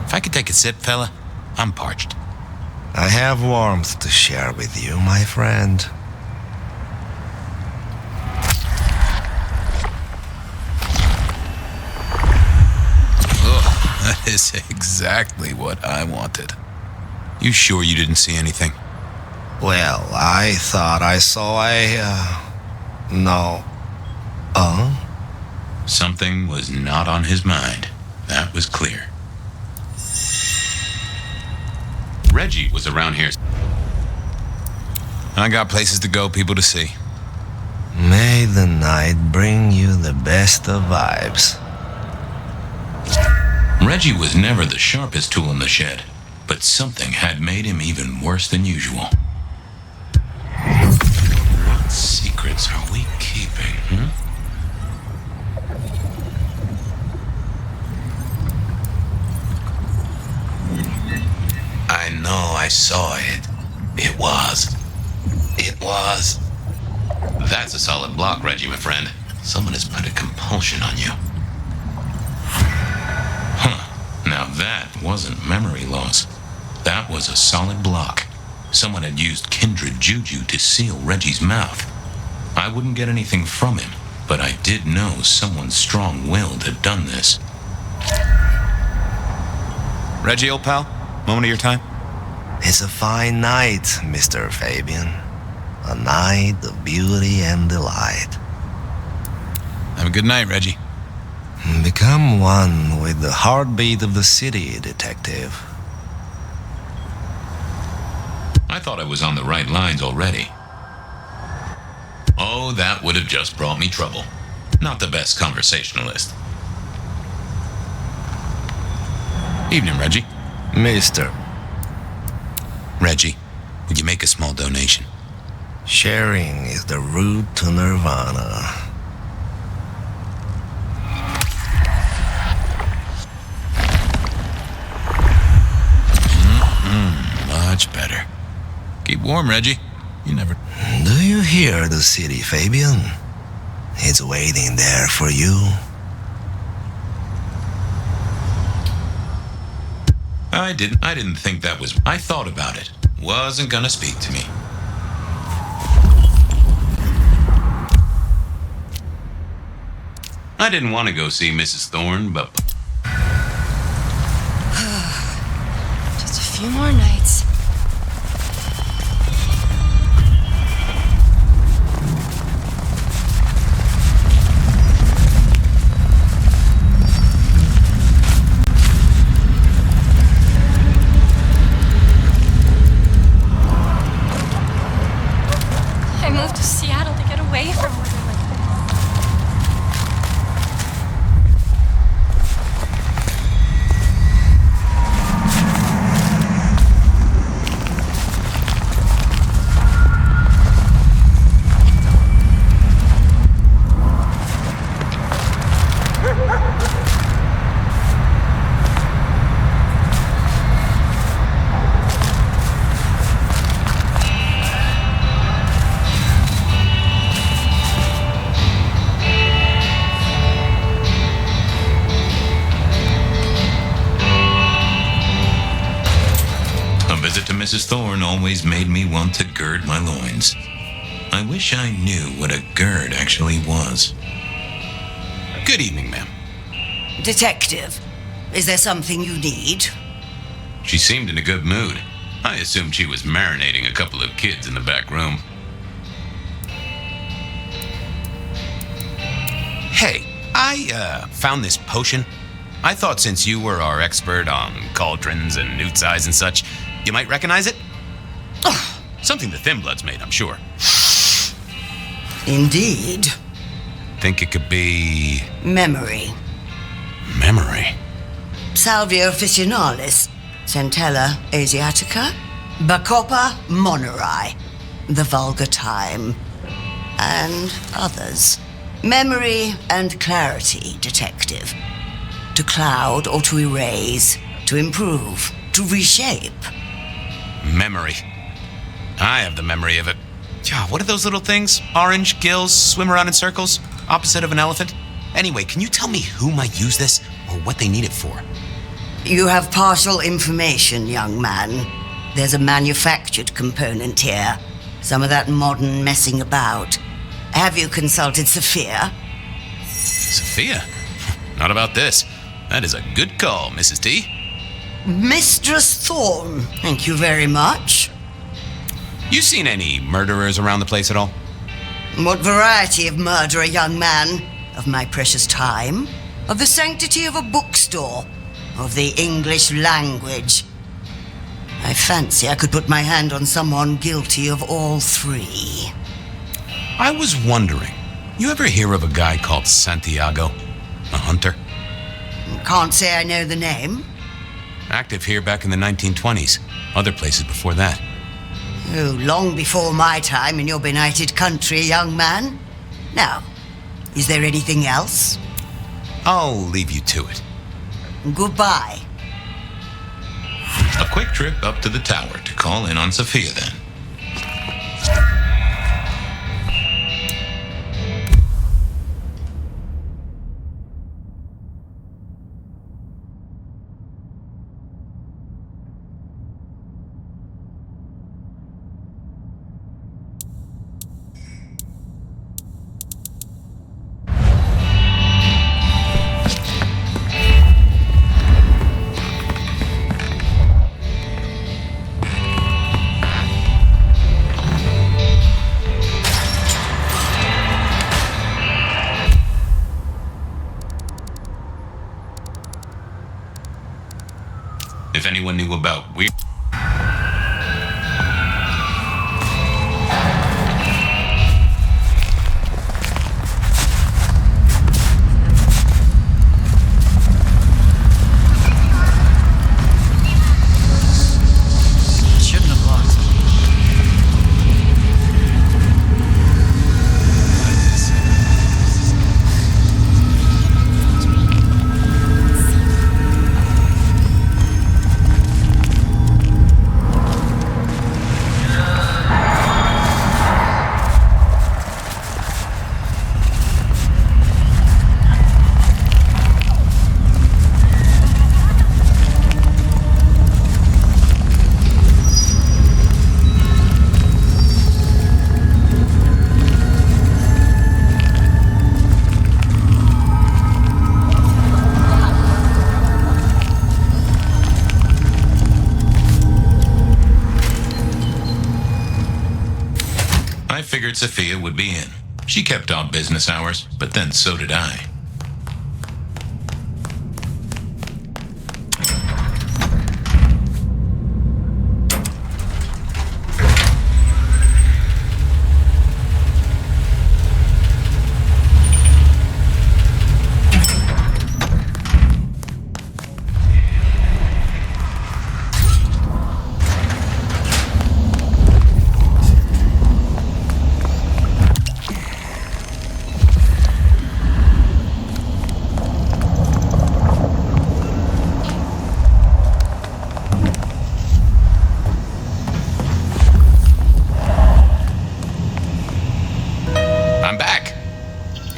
[SPEAKER 1] If I could take a sip, fella, I'm parched.
[SPEAKER 19] I have warmth to share with you, my friend.
[SPEAKER 1] Ugh, that is exactly what I wanted. You sure you didn't see anything?
[SPEAKER 19] Well, I thought I saw no.
[SPEAKER 1] Something was not on his mind. That was clear. Reggie was around here. I got places to go, people to see.
[SPEAKER 19] May the night bring you the best of vibes.
[SPEAKER 1] Reggie was never the sharpest tool in the shed, but something had made him even worse than usual. What secrets are we keeping, I know I saw it. It was. That's a solid block, Reggie, my friend. Someone has put a compulsion on you. Huh. Now
[SPEAKER 6] That wasn't memory loss. That was a solid block. Someone had used kindred juju to seal Reggie's mouth. I wouldn't get anything from him, but I did know someone strong-willed had done this.
[SPEAKER 20] Reggie, old pal, moment of your time?
[SPEAKER 19] It's a fine night, Mr. Fabien. A night of beauty and delight.
[SPEAKER 20] Have a good night, Reggie.
[SPEAKER 19] Become one with the heartbeat of the city, detective.
[SPEAKER 6] I thought I was on the right lines already. Oh, that would have just brought me trouble. Not the best conversationalist.
[SPEAKER 20] Evening, Reggie.
[SPEAKER 19] Mister.
[SPEAKER 20] Reggie, would you make a small donation?
[SPEAKER 19] Sharing is the route to nirvana.
[SPEAKER 20] Much better. Keep warm, Reggie. You never...
[SPEAKER 19] Do you hear the city, Fabien? It's waiting there for you.
[SPEAKER 6] I didn't think that was... I thought about it. Wasn't gonna speak to me. I didn't want to go see Mrs. Thorne, but...
[SPEAKER 15] Just a few more nights. I moved to Seattle to get away from her.
[SPEAKER 6] Mrs. Thorne always made me want to gird my loins. I wish I knew what a gird actually was. Good evening, ma'am.
[SPEAKER 4] Detective, is there something you need?
[SPEAKER 6] She seemed in a good mood. I assumed she was marinating a couple of kids in the back room.
[SPEAKER 20] Hey, I found this potion. I thought since you were our expert on cauldrons and newt's eyes and such, you might recognize it? Oh, something the Thin Bloods made, I'm sure.
[SPEAKER 4] Indeed.
[SPEAKER 20] Think it could be...
[SPEAKER 4] Memory.
[SPEAKER 20] Memory?
[SPEAKER 4] Salvia officinalis, Centella asiatica, Bacopa moneri, the vulgar time, and others. Memory and clarity, detective. To cloud or to erase, to improve, to reshape.
[SPEAKER 20] Memory. I have the memory of it. What are those little things? Orange gills, swim around in circles, opposite of an elephant? Anyway, can you tell me who might use this, or what they need it for?
[SPEAKER 4] You have partial information, young man. There's a manufactured component here. Some of that modern messing about. Have you consulted Sophia?
[SPEAKER 20] Sophia? Not about this. That is a good call, Mrs. T.
[SPEAKER 4] Mistress Thorne, thank you very much.
[SPEAKER 20] You seen any murderers around the place at all?
[SPEAKER 4] What variety of murder, young man? Of my precious time? Of the sanctity of a bookstore? Of the English language? I fancy I could put my hand on someone guilty of all three.
[SPEAKER 20] I was wondering, you ever hear of a guy called Santiago? A hunter?
[SPEAKER 4] Can't say I know the name.
[SPEAKER 20] Active here back in the 1920s. Other places before that.
[SPEAKER 4] Oh, long before my time in your benighted country, young man. Now, is there anything else?
[SPEAKER 20] I'll leave you to it.
[SPEAKER 4] Goodbye.
[SPEAKER 6] A quick trip up to the tower to call in on Sophia then.
[SPEAKER 1] If anyone knew about weird...
[SPEAKER 18] Shouldn't have locked.
[SPEAKER 1] I figured Sophia would be in. She kept odd business hours, but then so did I.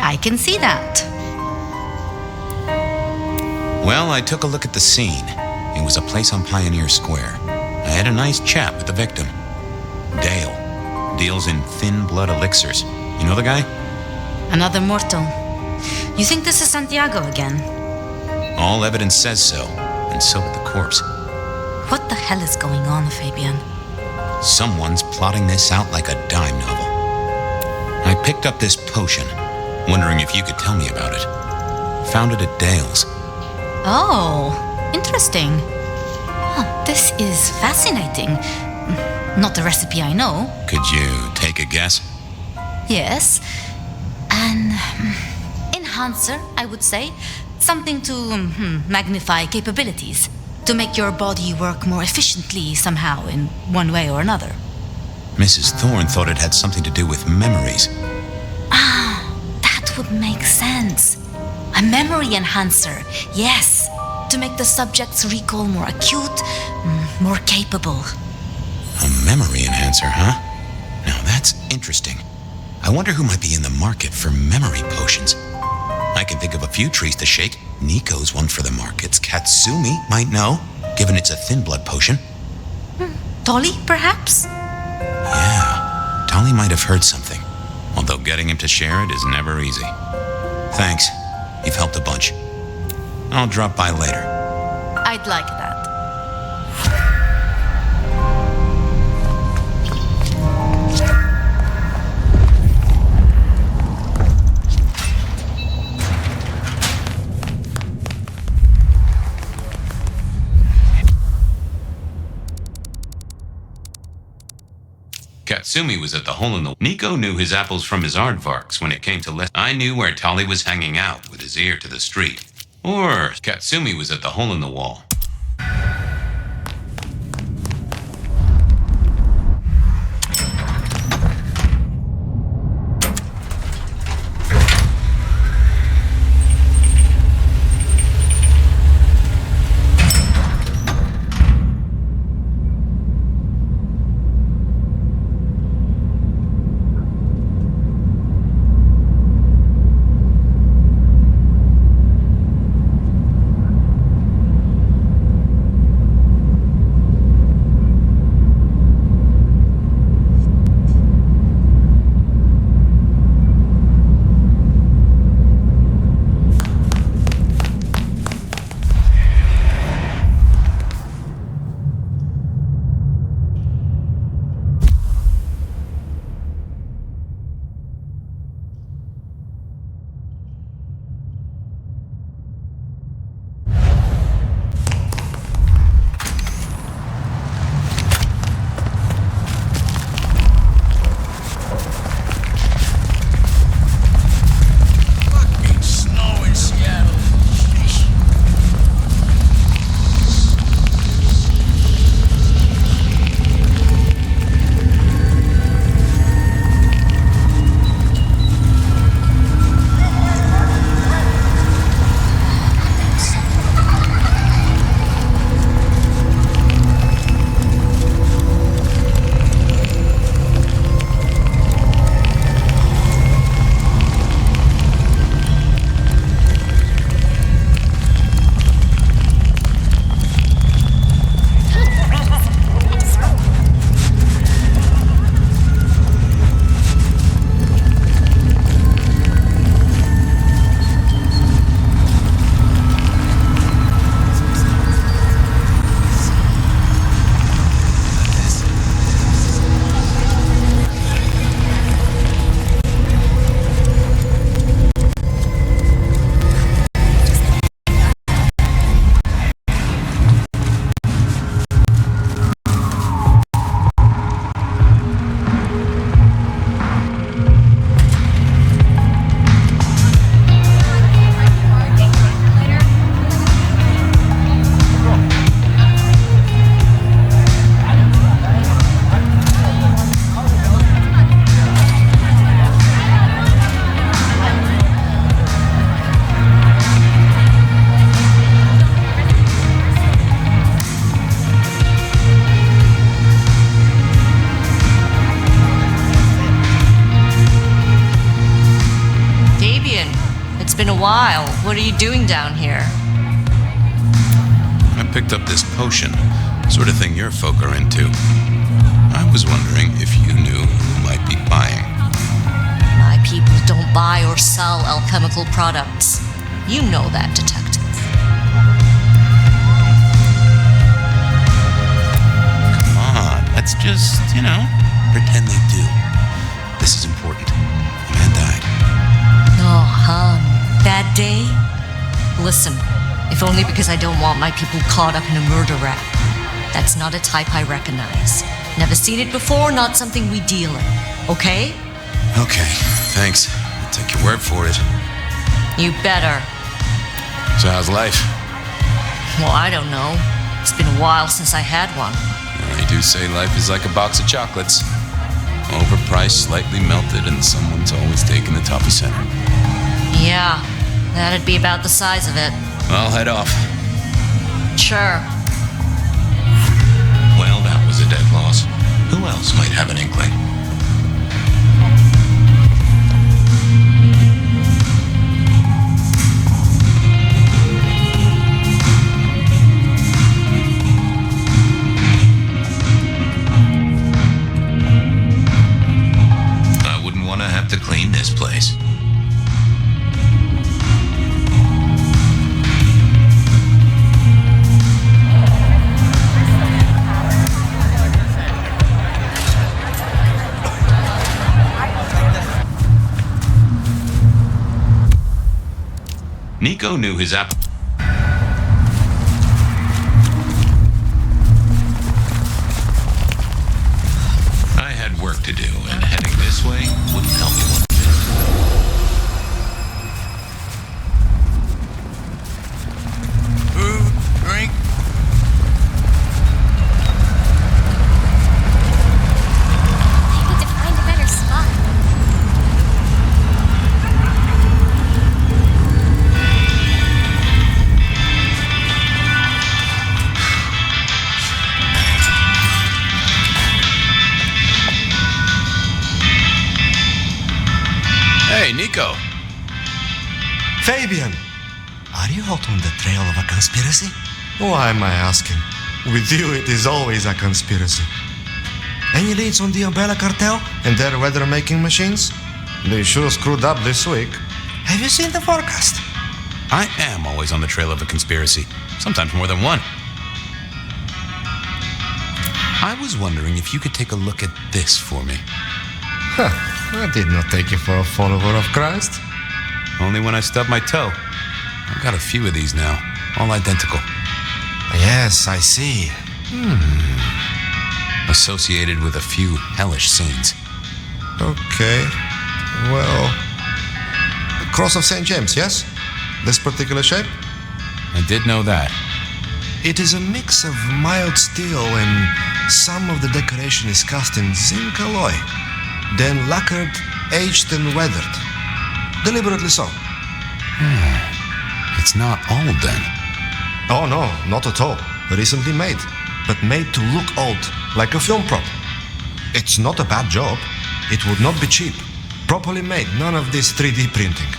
[SPEAKER 5] I can see that.
[SPEAKER 20] Well, I took a look at the scene. It was a place on Pioneer Square. I had a nice chat with the victim. Dale. Deals in thin blood elixirs. You know the guy?
[SPEAKER 5] Another mortal. You think this is Santiago again?
[SPEAKER 20] All evidence says so, and so did the corpse.
[SPEAKER 5] What the hell is going on, Fabien?
[SPEAKER 20] Someone's plotting this out like a dime novel. I picked up this potion, wondering if you could tell me about it. Found it at Dale's.
[SPEAKER 5] Oh, interesting. Huh, this is fascinating. Not the recipe I know.
[SPEAKER 20] Could you take a guess?
[SPEAKER 5] Yes. An enhancer, I would say. Something to magnify capabilities. To make your body work more efficiently somehow in one way or another.
[SPEAKER 20] Mrs. Thorne thought it had something to do with memories.
[SPEAKER 5] Ah, that would make sense. A memory enhancer, yes. To make the subject's recall more acute, more capable.
[SPEAKER 20] A memory enhancer, huh? Now that's interesting. I wonder who might be in the market for memory potions. I can think of a few trees to shake. Nico's one for the markets. Katsumi might know, given it's a thin blood potion.
[SPEAKER 5] Tolly, perhaps?
[SPEAKER 20] Yeah, Tolly might have heard something. Although getting him to share it is never easy. Thanks. You've helped a bunch. I'll drop by later.
[SPEAKER 5] I'd like that.
[SPEAKER 1] Katsumi was at the hole in the... Nico knew his apples from his aardvarks when it came to I knew where Tolly was hanging out with his ear to the street. Or Katsumi was at the hole in the wall.
[SPEAKER 2] while. What are you doing down here?
[SPEAKER 1] I picked up this potion, sort of thing your folk are into. I was wondering if you knew who might be buying.
[SPEAKER 2] My people don't buy or sell alchemical products. You know that, detective.
[SPEAKER 1] Come on, let's just, pretend they do. This is important. A man died.
[SPEAKER 2] Oh, bad day? Listen, if only because I don't want my people caught up in a murder rap. That's not a type I recognize. Never seen it before, not something we deal in. Okay?
[SPEAKER 1] Okay, thanks. I'll take your word for it.
[SPEAKER 2] You better.
[SPEAKER 1] So how's life?
[SPEAKER 2] Well, I don't know. It's been a while since I had one.
[SPEAKER 1] They do say life is like a box of chocolates. Overpriced, slightly melted, and someone's always taking the toffee center.
[SPEAKER 2] Yeah, that'd be about the size of it.
[SPEAKER 1] I'll head off.
[SPEAKER 2] Sure.
[SPEAKER 1] Well, that was a dead loss. Who else might have an inkling? I wouldn't want to have to clean this place. Nico knew his app. I had work to do, and heading this way wouldn't help me one bit.
[SPEAKER 8] Food, drink.
[SPEAKER 16] I need to find a better spot.
[SPEAKER 1] Hey, Nico.
[SPEAKER 3] Fabien! Are you hot on the trail of a conspiracy? Why am I asking? With you, it is always a conspiracy. Any leads on the Umbrella Cartel and their weather-making machines? They sure screwed up this week. Have you seen the forecast?
[SPEAKER 1] I am always on the trail of a conspiracy, sometimes more than one. I was wondering if you could take a look at this for me.
[SPEAKER 3] Huh. I did not take you for a follower of Christ.
[SPEAKER 1] Only when I stubbed my toe. I've got a few of these now, all identical.
[SPEAKER 3] Yes, I see.
[SPEAKER 1] Associated with a few hellish scenes.
[SPEAKER 3] Okay. Well, Cross of St. James, yes? This particular shape?
[SPEAKER 1] I did know that.
[SPEAKER 3] It is a mix of mild steel and some of the decoration is cast in zinc alloy. Then lacquered, aged and weathered. Deliberately so.
[SPEAKER 1] It's not old then.
[SPEAKER 3] Oh no, not at all. Recently made. But made to look old, like a film prop. It's not a bad job. It would not be cheap. Properly made, none of this 3D printing.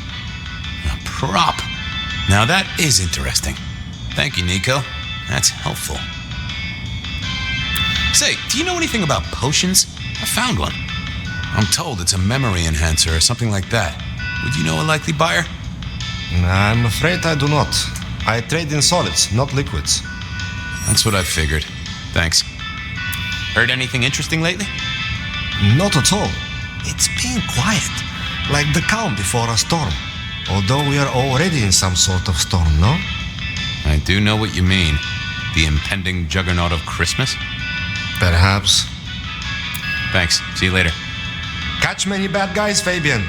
[SPEAKER 1] A prop. Now that is interesting. Thank you, Nico. That's helpful. Say, do you know anything about potions? I found one. I'm told it's a memory enhancer or something like that. Would you know a likely buyer?
[SPEAKER 3] I'm afraid I do not. I trade in solids, not liquids.
[SPEAKER 1] That's what I figured. Thanks. Heard anything interesting lately?
[SPEAKER 3] Not at all. It's been quiet, like the calm before a storm. Although we are already in some sort of storm, no?
[SPEAKER 1] I do know what you mean. The impending juggernaut of Christmas?
[SPEAKER 3] Perhaps.
[SPEAKER 1] Thanks. See you later.
[SPEAKER 3] Catch many bad guys, Fabien.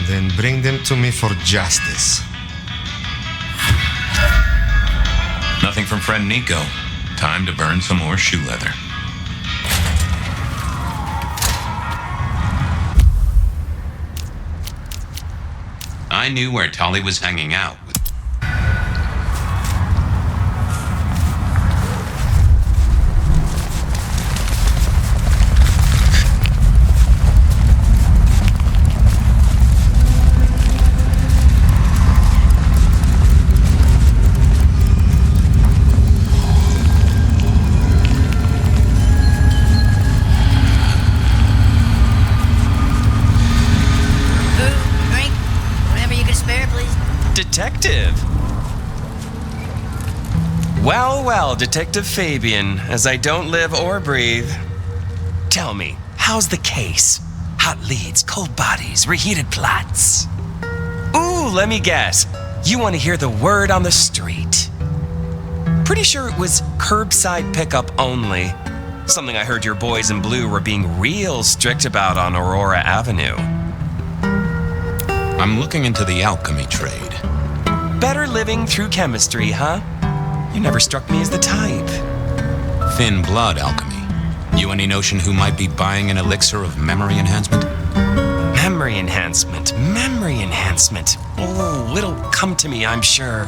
[SPEAKER 3] Then bring them to me for justice.
[SPEAKER 13] Nothing from friend Nico. Time to burn some more shoe leather. I knew where Tolly was hanging out.
[SPEAKER 12] Well, well, Detective Fabien, as I don't live or breathe. Tell me, how's the case? Hot leads, cold bodies, reheated plots. Ooh, let me guess. You want to hear the word on the street. Pretty sure it was curbside pickup only. Something I heard your boys in blue were being real strict about on Aurora Avenue.
[SPEAKER 20] I'm looking into the alchemy trade.
[SPEAKER 12] Better living through chemistry, huh? You never struck me as the type.
[SPEAKER 20] Thin blood alchemy. You any notion who might be buying an elixir of memory enhancement?
[SPEAKER 12] Memory enhancement. Memory enhancement. Oh, it'll come to me, I'm sure.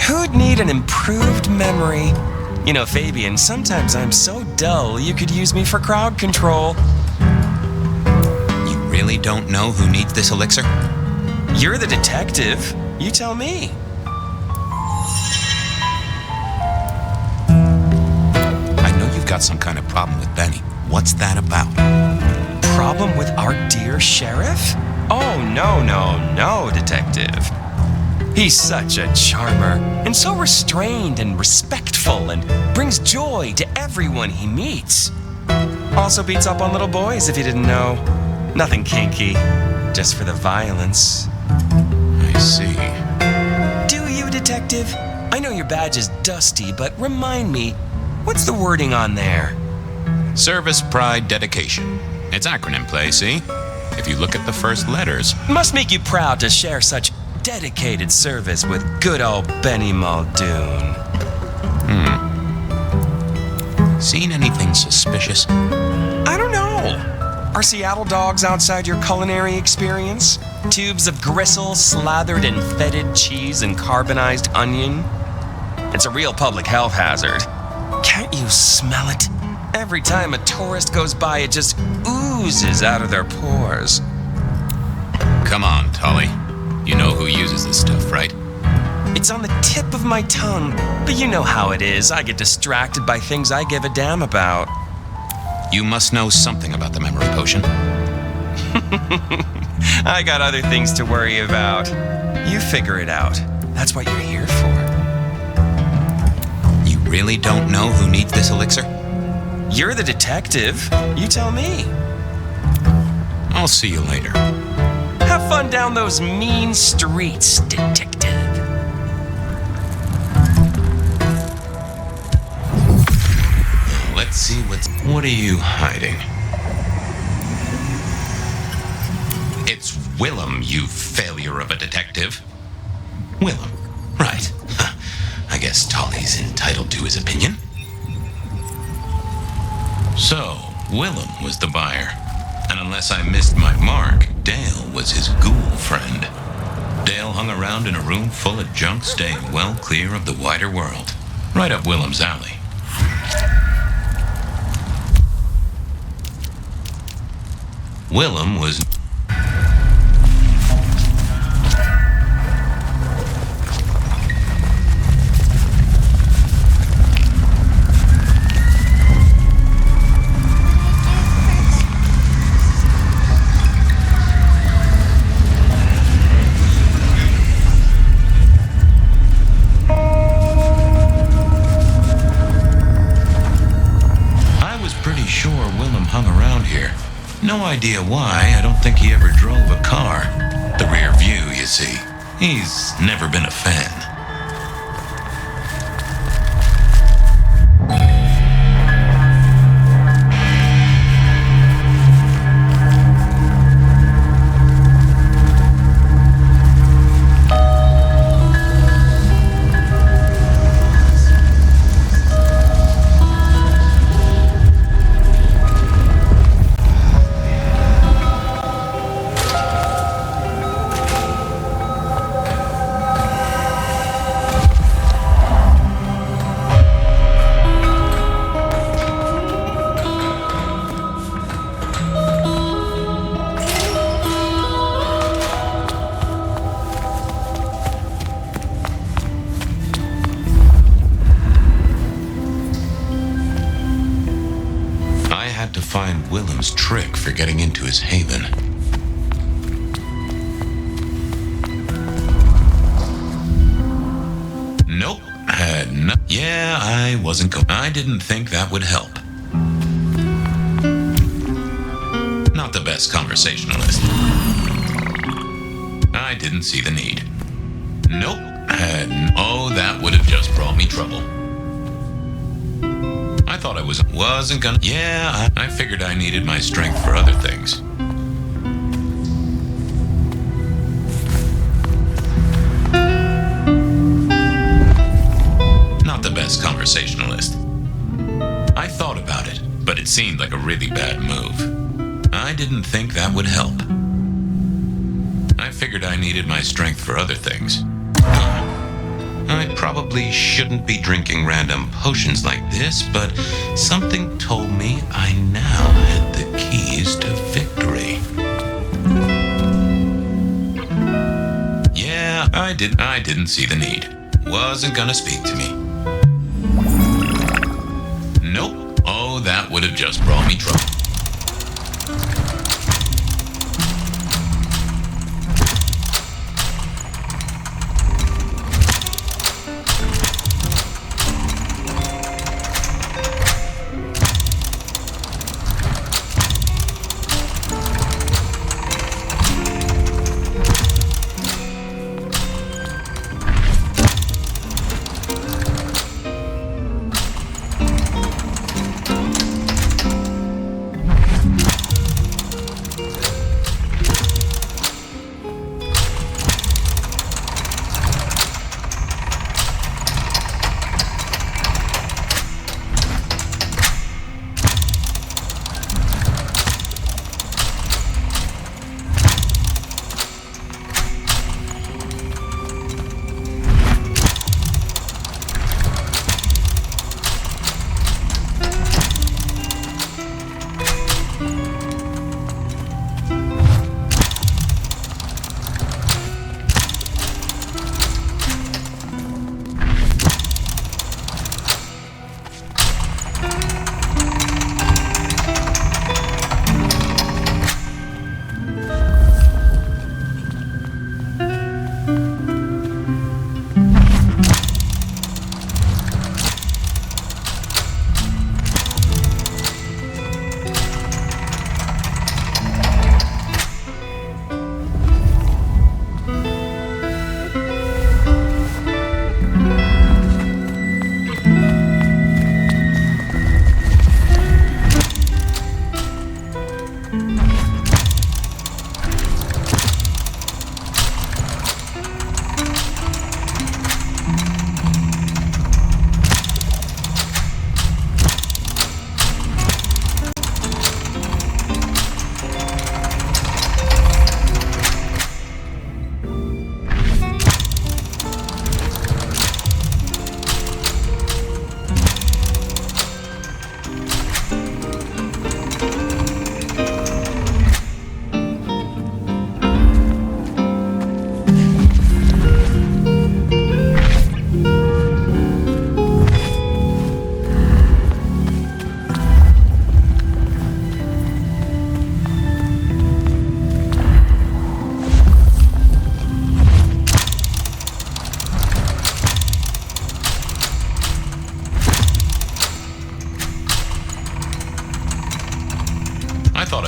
[SPEAKER 12] Who'd need an improved memory? You know, Fabien, sometimes I'm so dull you could use me for crowd control.
[SPEAKER 20] You really don't know who needs this elixir?
[SPEAKER 12] You're the detective. You tell me.
[SPEAKER 20] I know you've got some kind of problem with Benny. What's that about?
[SPEAKER 12] Problem with our dear sheriff? Oh, no, detective. He's such a charmer, and so restrained and respectful, and brings joy to everyone he meets. Also beats up on little boys, if you didn't know. Nothing kinky, just for the violence.
[SPEAKER 20] I see.
[SPEAKER 12] Do you, detective? I know your badge is dusty, but remind me, what's the wording on there?
[SPEAKER 20] Service, pride, dedication. It's acronym play, see? If you look at the first letters.
[SPEAKER 12] Must make you proud to share such dedicated service with good old Benny Muldoon.
[SPEAKER 20] Seen anything suspicious?
[SPEAKER 12] I don't know. Are Seattle dogs outside your culinary experience? Tubes of gristle slathered in fetid cheese and carbonized onion? It's a real public health hazard. Can't you smell it? Every time a tourist goes by, it just oozes out of their pores.
[SPEAKER 20] Come on, Tully. You know who uses this stuff, right?
[SPEAKER 12] It's on the tip of my tongue, but you know how it is. I get distracted by things I give a damn about.
[SPEAKER 20] You must know something about the memory potion.
[SPEAKER 12] I got other things to worry about. You figure it out. That's what you're here for.
[SPEAKER 20] You really don't know who needs this elixir?
[SPEAKER 12] You're the detective. You tell me.
[SPEAKER 20] I'll see you later.
[SPEAKER 12] Have fun down those mean streets, detective.
[SPEAKER 20] Let's see what are you hiding? It's Willem, you failure of a detective. Willem, right. I guess Tully's entitled to his opinion. So, Willem was the buyer. And unless I missed my mark, Dale was his ghoul friend. Dale hung around in a room full of junk, staying well clear of the wider world. Right up Willem's alley. Willem was... No idea why. I don't think he ever drove a car. The rear view, you see. He's never been a fan. Willem's trick for getting into his haven. Nope, had no... Yeah, I didn't think that would help. Not the best conversationalist. I didn't see the need. Nope. Oh, that would have just brought me trouble. I thought I wasn't gonna. Yeah, I figured I needed my strength for other things. Not the best conversationalist. I thought about it, but it seemed like a really bad move. I didn't think that would help. I figured I needed my strength for other things. I probably shouldn't be drinking random potions like this, but something told me I now had the keys to victory. Yeah, I didn't see the need. Wasn't gonna speak to me. Nope. Oh, that would have just brought me trouble.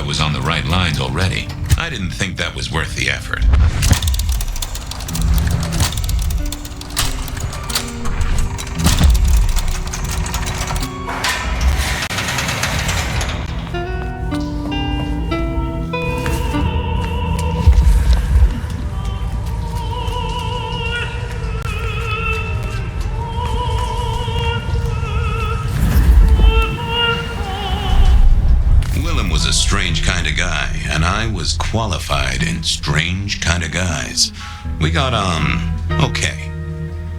[SPEAKER 20] Was on the right lines already. I didn't think that was worth the effort. Strange kind of guy, and I was qualified in strange kind of guys. We got okay.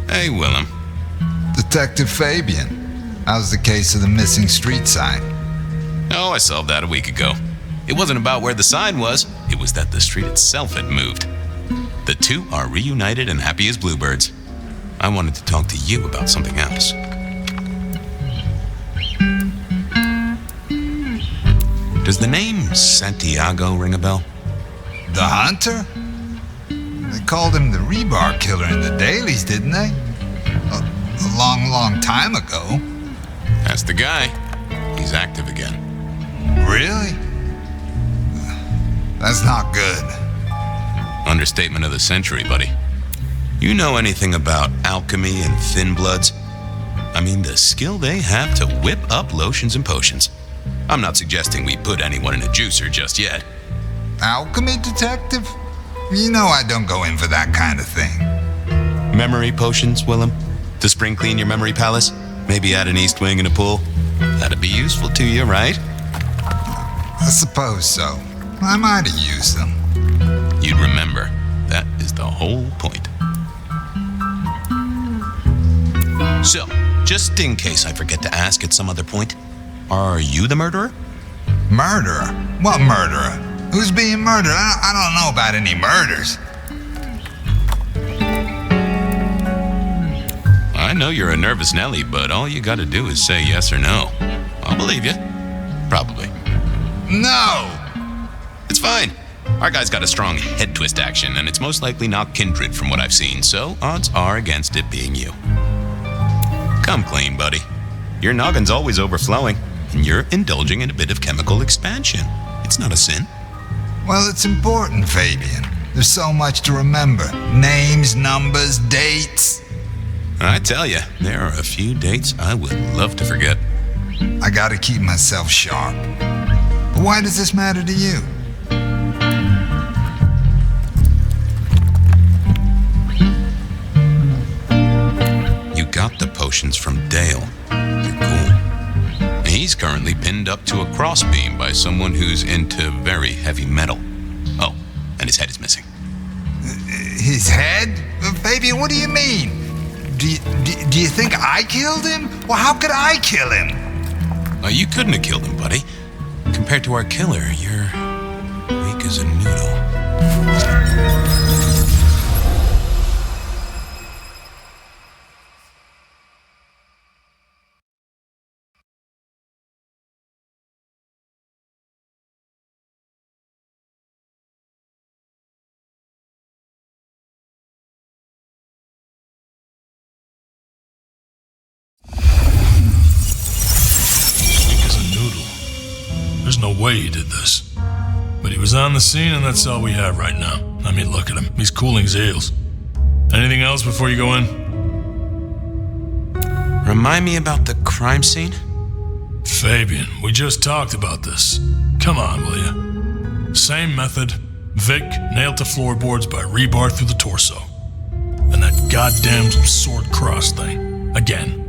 [SPEAKER 20] Hey, Willem.
[SPEAKER 7] Detective Fabien, how's the case of the missing street sign?
[SPEAKER 20] Oh, I solved that a week ago. It wasn't about where the sign was, it was that the street itself had moved. The two are reunited and happy as bluebirds. I wanted to talk to you about something else. Does the name Santiago ring a bell?
[SPEAKER 7] The Hunter? They called him the Rebar Killer in the dailies, didn't they? a long, long time ago.
[SPEAKER 1] That's the guy. He's active again.
[SPEAKER 7] Really? That's not good.
[SPEAKER 1] Understatement of the century, buddy. You know anything about alchemy and thin bloods? I mean, the skill they have to whip up lotions and potions. I'm not suggesting we put anyone in a juicer just yet.
[SPEAKER 7] Alchemy, detective? You know I don't go in for that kind of thing.
[SPEAKER 1] Memory potions, Willem? To spring clean your memory palace? Maybe add an east wing and a pool? That'd be useful to you, right?
[SPEAKER 7] I suppose so. I might have used them.
[SPEAKER 1] You'd remember. That is the whole point. So, just in case I forget to ask at some other point, are you the murderer?
[SPEAKER 7] Murderer? What murderer? Who's being murdered? I don't know about any murders.
[SPEAKER 1] I know you're a nervous Nelly, but all you gotta do is say yes or no. I'll believe you. Probably.
[SPEAKER 7] No!
[SPEAKER 1] It's fine. Our guy's got a strong head twist action, and it's most likely not kindred from what I've seen, so odds are against it being you. Come clean, buddy. Your noggin's always overflowing, and you're indulging in a bit of chemical expansion. It's not a sin.
[SPEAKER 7] Well, it's important, Fabien. There's so much to remember. Names, numbers, dates.
[SPEAKER 1] I tell you, there are a few dates I would love to forget.
[SPEAKER 7] I gotta keep myself sharp. But why does this matter to you?
[SPEAKER 1] You got the potions from Dale. You're cool. He's currently pinned up to a crossbeam by someone who's into very heavy metal. Oh, and his head is missing.
[SPEAKER 7] His head? Fabien, what do you mean? Do you think I killed him? Well, how could I kill him?
[SPEAKER 1] You couldn't have killed him, buddy. Compared to our killer, you're weak as a noodle.
[SPEAKER 10] There's no way he did this. But he was on the scene, and that's all we have right now. I mean, look at him. He's cooling his heels. Anything else before you go in?
[SPEAKER 1] Remind me about the crime scene?
[SPEAKER 10] Fabien, we just talked about this. Come on, will you? Same method. Vic nailed to floorboards by rebar through the torso. And that goddamn sword cross thing. Again.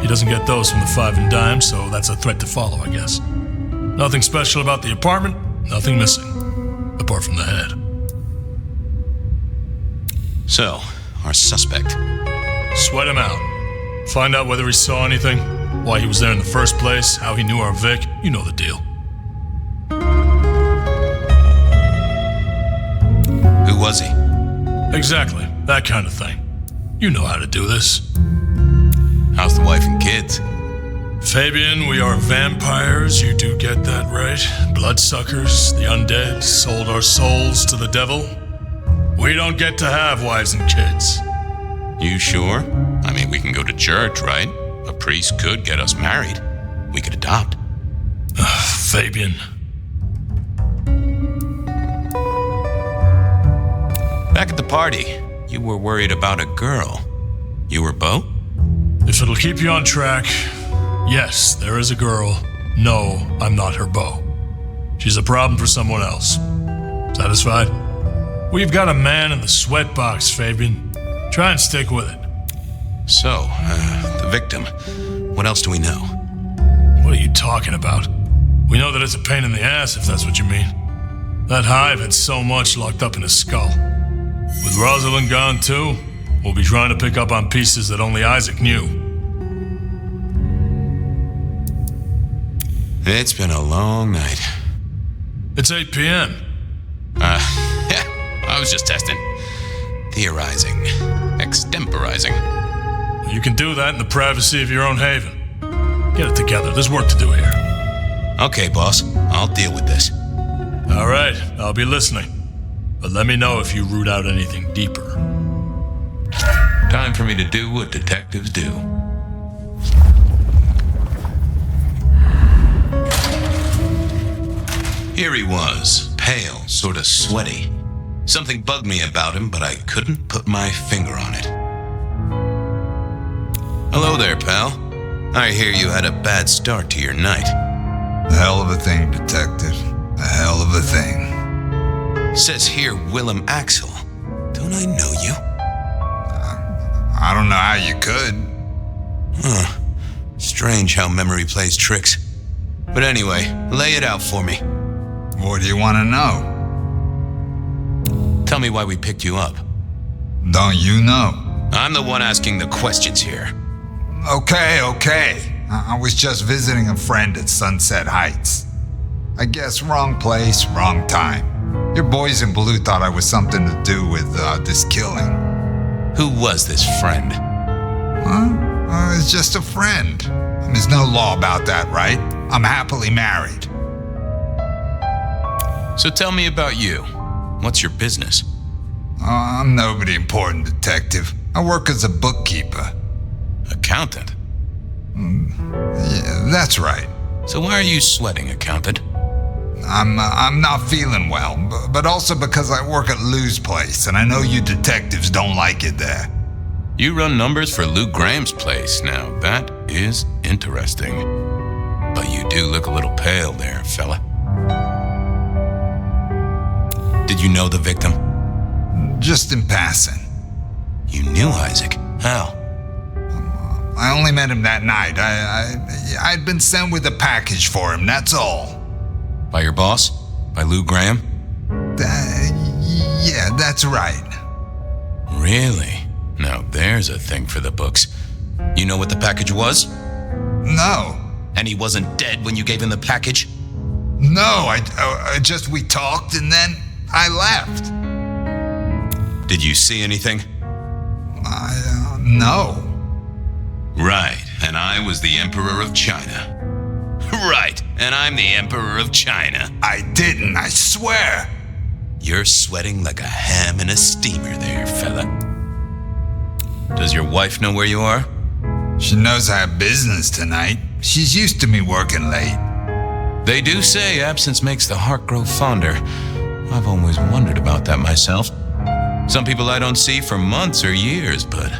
[SPEAKER 10] He doesn't get those from the five and dime, so that's a threat to follow, I guess. Nothing special about the apartment, nothing missing. Apart from the head.
[SPEAKER 1] So, our suspect.
[SPEAKER 10] Sweat him out. Find out whether he saw anything, why he was there in the first place, how he knew our Vic. You know the deal.
[SPEAKER 1] Who was he?
[SPEAKER 10] Exactly, that kind of thing. You know how to do this.
[SPEAKER 1] How's the wife and kids?
[SPEAKER 10] Fabien, we are vampires, you do get that right. Bloodsuckers, the undead, sold our souls to the devil. We don't get to have wives and kids.
[SPEAKER 1] You sure? I mean, we can go to church, right? A priest could get us married. We could adopt.
[SPEAKER 10] Fabien.
[SPEAKER 1] Back at the party, you were worried about a girl. You were Beau?
[SPEAKER 10] If it'll keep you on track, yes, there is a girl. No, I'm not her beau. She's a problem for someone else. Satisfied? We've got a man in the sweatbox, Fabien. Try and stick with it.
[SPEAKER 1] So, the victim. What else do we know?
[SPEAKER 10] What are you talking about? We know that it's a pain in the ass, if that's what you mean. That hive had so much locked up in his skull. With Rosalind gone too, we'll be trying to pick up on pieces that only Isaac knew.
[SPEAKER 1] It's been a long night.
[SPEAKER 10] It's 8 p.m.
[SPEAKER 1] I was just testing. Theorizing. Extemporizing.
[SPEAKER 10] You can do that in the privacy of your own haven. Get it together. There's work to do here.
[SPEAKER 1] Okay, boss. I'll deal with this.
[SPEAKER 10] All right. I'll be listening. But let me know if you root out anything deeper.
[SPEAKER 1] Time for me to do what detectives do. Here he was, pale, sort of sweaty. Something bugged me about him, but I couldn't put my finger on it. Hello there, pal. I hear you had a bad start to your night.
[SPEAKER 7] A hell of a thing, detective. A hell of a thing.
[SPEAKER 1] Says here Willem Axel. Don't I know you?
[SPEAKER 7] I don't know how you could.
[SPEAKER 1] Huh. Strange how memory plays tricks. But anyway, lay it out for me.
[SPEAKER 7] What do you want to know?
[SPEAKER 1] Tell me why we picked you up.
[SPEAKER 7] Don't you know?
[SPEAKER 1] I'm the one asking the questions here.
[SPEAKER 7] Okay. I was just visiting a friend at Sunset Heights. I guess wrong place, wrong time. Your boys in blue thought I was something to do with this killing.
[SPEAKER 1] Who was this friend?
[SPEAKER 7] It's just a friend. There's no law about that, right? I'm happily married.
[SPEAKER 1] So tell me about you. What's your business?
[SPEAKER 7] I'm nobody important, detective. I work as a bookkeeper.
[SPEAKER 1] Accountant?
[SPEAKER 7] Yeah, that's right.
[SPEAKER 1] So why are you sweating, accountant?
[SPEAKER 7] I'm not feeling well, but also because I work at Lou's place, and I know you detectives don't like it there.
[SPEAKER 1] You run numbers for Lou Graham's place. Now, that is interesting. But you do look a little pale there, fella. Did you know the victim?
[SPEAKER 7] Just in passing.
[SPEAKER 1] You knew Isaac? How?
[SPEAKER 7] I only met him that night. I'd been sent with a package for him, that's all.
[SPEAKER 1] By your boss? By Lou Graham?
[SPEAKER 7] Yeah, that's right.
[SPEAKER 1] Really? Now there's a thing for the books. You know what the package was?
[SPEAKER 7] No.
[SPEAKER 1] And he wasn't dead when you gave him the package?
[SPEAKER 7] No, I just we talked and then I left.
[SPEAKER 1] Did you see anything?
[SPEAKER 7] No.
[SPEAKER 1] Right, and I was the Emperor of China. Right, and I'm the Emperor of China.
[SPEAKER 7] I didn't, I swear.
[SPEAKER 1] You're sweating like a ham in a steamer there, fella. Does your wife know where you are?
[SPEAKER 7] She knows I have business tonight. She's used to me working late.
[SPEAKER 1] They do say absence makes the heart grow fonder. I've always wondered about that myself. Some people I don't see for months or years, but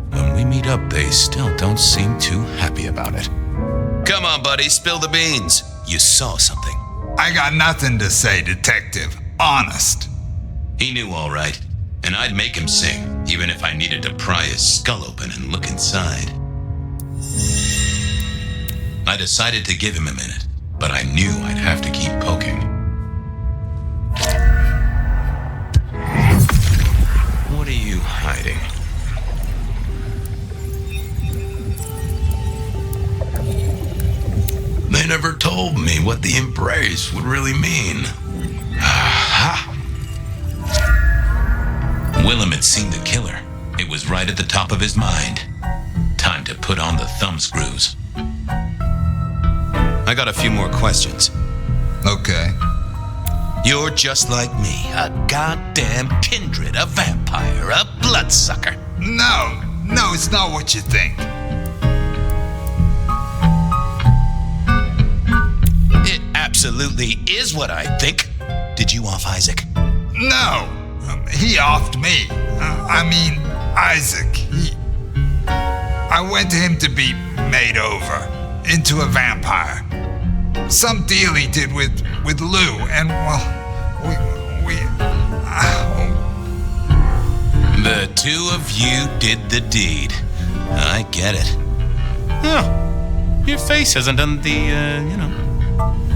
[SPEAKER 1] when we meet up, they still don't seem too happy about it. Come on, buddy, spill the beans. You saw something.
[SPEAKER 7] I got nothing to say, detective. Honest.
[SPEAKER 1] He knew all right, and I'd make him sing, even if I needed to pry his skull open and look inside. I decided to give him a minute, but I knew I'd have to keep poking. What are you hiding? They never told me what the embrace would really mean. Aha! Willem had seen the killer. It was right at the top of his mind. Time to put on the thumb screws. I got a few more questions.
[SPEAKER 7] Okay.
[SPEAKER 1] You're just like me, a goddamn kindred, a vampire, a bloodsucker.
[SPEAKER 7] No, it's not what you think.
[SPEAKER 1] It absolutely is what I think. Did you off Isaac?
[SPEAKER 7] No, he offed me. I mean, Isaac. I went to him to be made over into a vampire. Some deal he did with Lou, and well, we
[SPEAKER 1] The two of you did the deed. I get it. Oh, your face hasn't done the,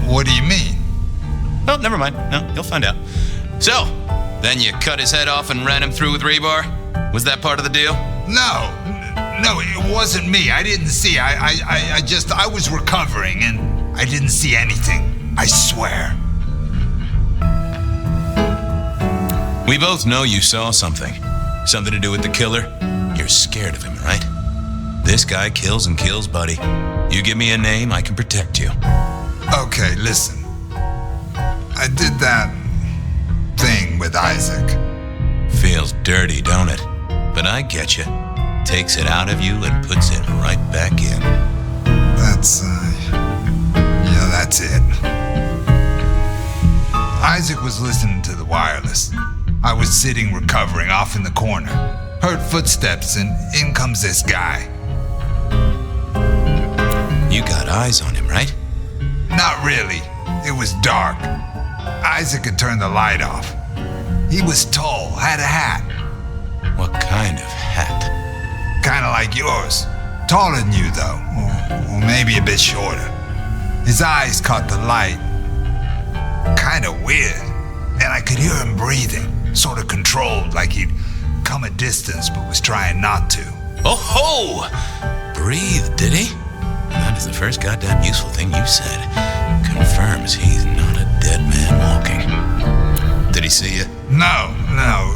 [SPEAKER 7] What do you mean?
[SPEAKER 1] Oh, never mind. No, you'll find out. So, then you cut his head off and ran him through with rebar? Was that part of the deal?
[SPEAKER 7] No, it wasn't me. I didn't see. I was recovering and I didn't see anything. I swear.
[SPEAKER 1] We both know you saw something. Something to do with the killer? You're scared of him, right? This guy kills and kills, buddy. You give me a name, I can protect you.
[SPEAKER 7] Okay, listen. I did that thing with Isaac.
[SPEAKER 1] Feels dirty, don't it? But I get you.
[SPEAKER 6] takes it out of you and puts it right back in.
[SPEAKER 7] That's it. Isaac was listening to the wireless. I was sitting recovering off in the corner. Heard footsteps and in comes this guy.
[SPEAKER 6] You got eyes on him, right?
[SPEAKER 7] Not really. It was dark. Isaac had turned the light off. He was tall, had a hat.
[SPEAKER 6] What kind of hat?
[SPEAKER 7] Kinda like yours. Taller than you, though. Or maybe a bit shorter. His eyes caught the light. Kinda weird. And I could hear him breathing. Sort of controlled, like he'd come a distance but was trying not to.
[SPEAKER 6] Oh ho! Breathe, did he? That is the first goddamn useful thing you said. Confirms he's not a dead man walking. Did he see you?
[SPEAKER 7] No,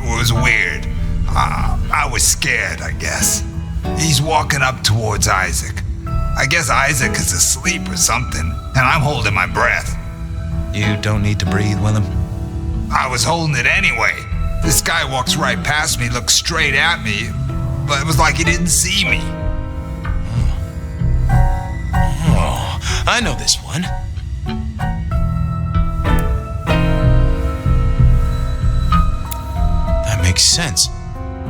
[SPEAKER 7] it was weird. I was scared, I guess. He's walking up towards Isaac. I guess Isaac is asleep or something, and I'm holding my breath.
[SPEAKER 6] You don't need to breathe, Willem.
[SPEAKER 7] I was holding it anyway. This guy walks right past me, looks straight at me, but it was like he didn't see me.
[SPEAKER 6] Oh, I know this one. That makes sense.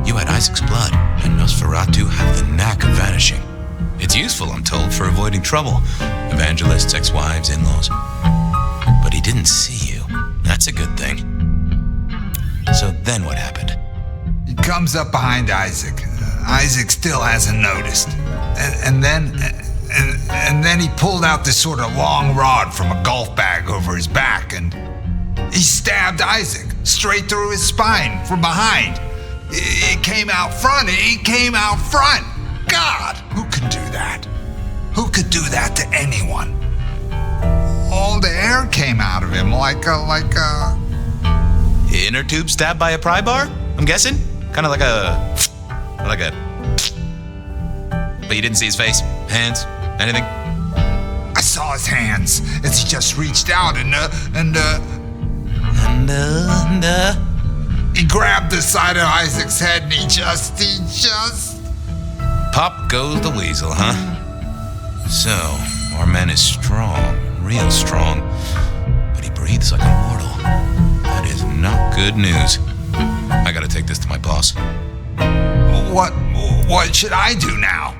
[SPEAKER 6] You had Isaac's blood, and Nosferatu have the knack of vanishing. It's useful, I'm told, for avoiding trouble. Evangelists, ex-wives, in-laws. But he didn't see you. That's a good thing. So then what happened?
[SPEAKER 7] He comes up behind Isaac. Isaac still hasn't noticed. And then he pulled out this sort of long rod from a golf bag over his back, and he stabbed Isaac straight through his spine from behind. It came out front. God, who could do that? Who could do that to anyone? All the air came out of him like a...
[SPEAKER 6] Inner tube stabbed by a pry bar? I'm guessing? Kind of like a... But you didn't see his face? Hands? Anything?
[SPEAKER 7] I saw his hands as he just reached out and he grabbed the side of Isaac's head and he just...
[SPEAKER 6] Pop goes the weasel, huh? So, our man is strong, real strong, but he breathes like a mortal. That is not good news. I gotta take this to my boss.
[SPEAKER 7] What should I do now?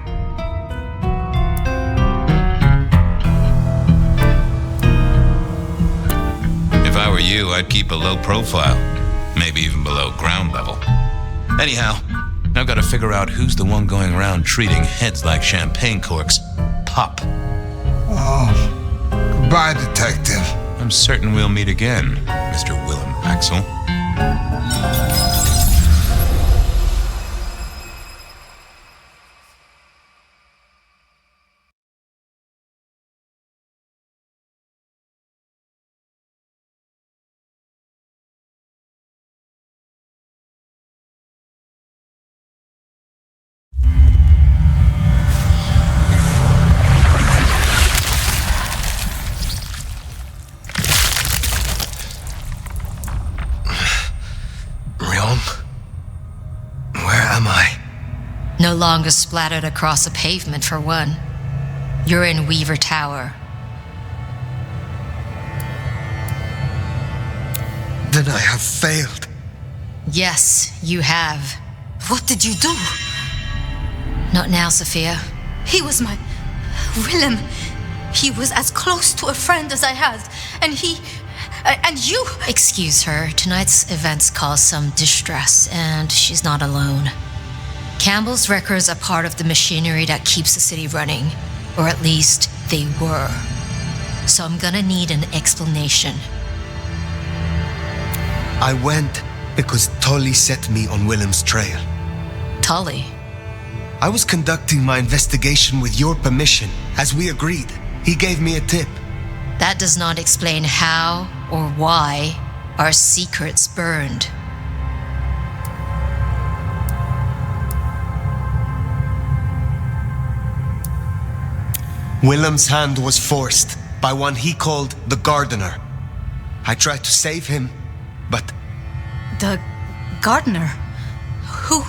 [SPEAKER 6] If I were you, I'd keep a low profile, maybe even below ground level. Anyhow, I've got to figure out who's the one going around treating heads like champagne corks. Pop.
[SPEAKER 7] Oh, goodbye, Detective.
[SPEAKER 6] I'm certain we'll meet again, Mr. Willem Axel.
[SPEAKER 2] No longer splattered across a pavement, for one. You're in Weaver Tower.
[SPEAKER 3] Then I have failed.
[SPEAKER 2] Yes, you have.
[SPEAKER 5] What did you do?
[SPEAKER 2] Not now, Sophia.
[SPEAKER 5] He was my... Willem. He was as close to a friend as I had. And he... and you...
[SPEAKER 2] Excuse her. Tonight's events caused some distress, and she's not alone. Campbell's records are part of the machinery that keeps the city running. Or at least, they were. So I'm gonna need an explanation.
[SPEAKER 3] I went because Tully set me on Willem's trail.
[SPEAKER 2] Tully?
[SPEAKER 3] I was conducting my investigation with your permission, as we agreed. He gave me a tip.
[SPEAKER 2] That does not explain how or why our secrets burned.
[SPEAKER 3] Willem's hand was forced by one he called the Gardener. I tried to save him, but...
[SPEAKER 5] The Gardener? Who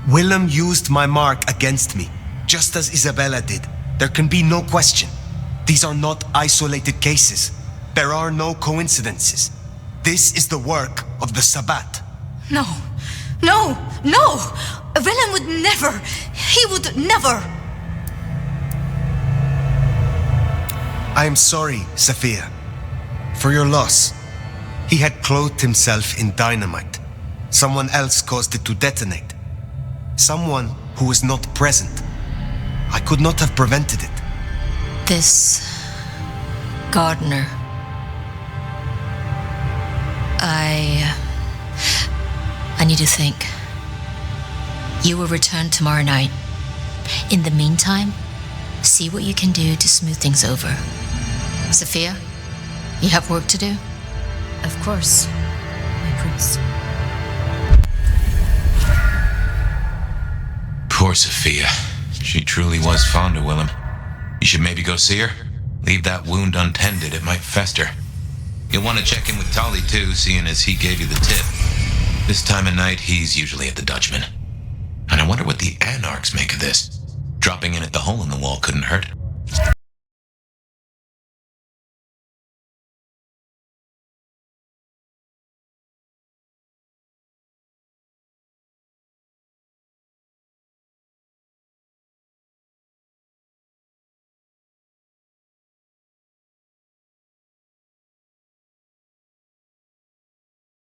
[SPEAKER 3] Willem used my mark against me, just as Isabella did. There can be no question. These are not isolated cases. There are no coincidences. This is the work of the Sabbat.
[SPEAKER 5] No. No. No! Willem would never. He would never.
[SPEAKER 3] I am sorry, Sophia, for your loss. He had clothed himself in dynamite. Someone else caused it to detonate. Someone who was not present. I could not have prevented it.
[SPEAKER 2] This gardener. I need to think. You will return tomorrow night. In the meantime, see what you can do to smooth things over. Sophia, you have work to do?
[SPEAKER 5] Of course, my prince.
[SPEAKER 20] Poor Sophia. She truly was fond of Willem. You should maybe go see her. Leave that wound untended, it might fester. You'll want to check in with Tolly too, seeing as he gave you the tip. This time of night, he's usually at the Dutchman. And I wonder what the Anarchs make of this. Dropping in at the hole in the wall couldn't hurt.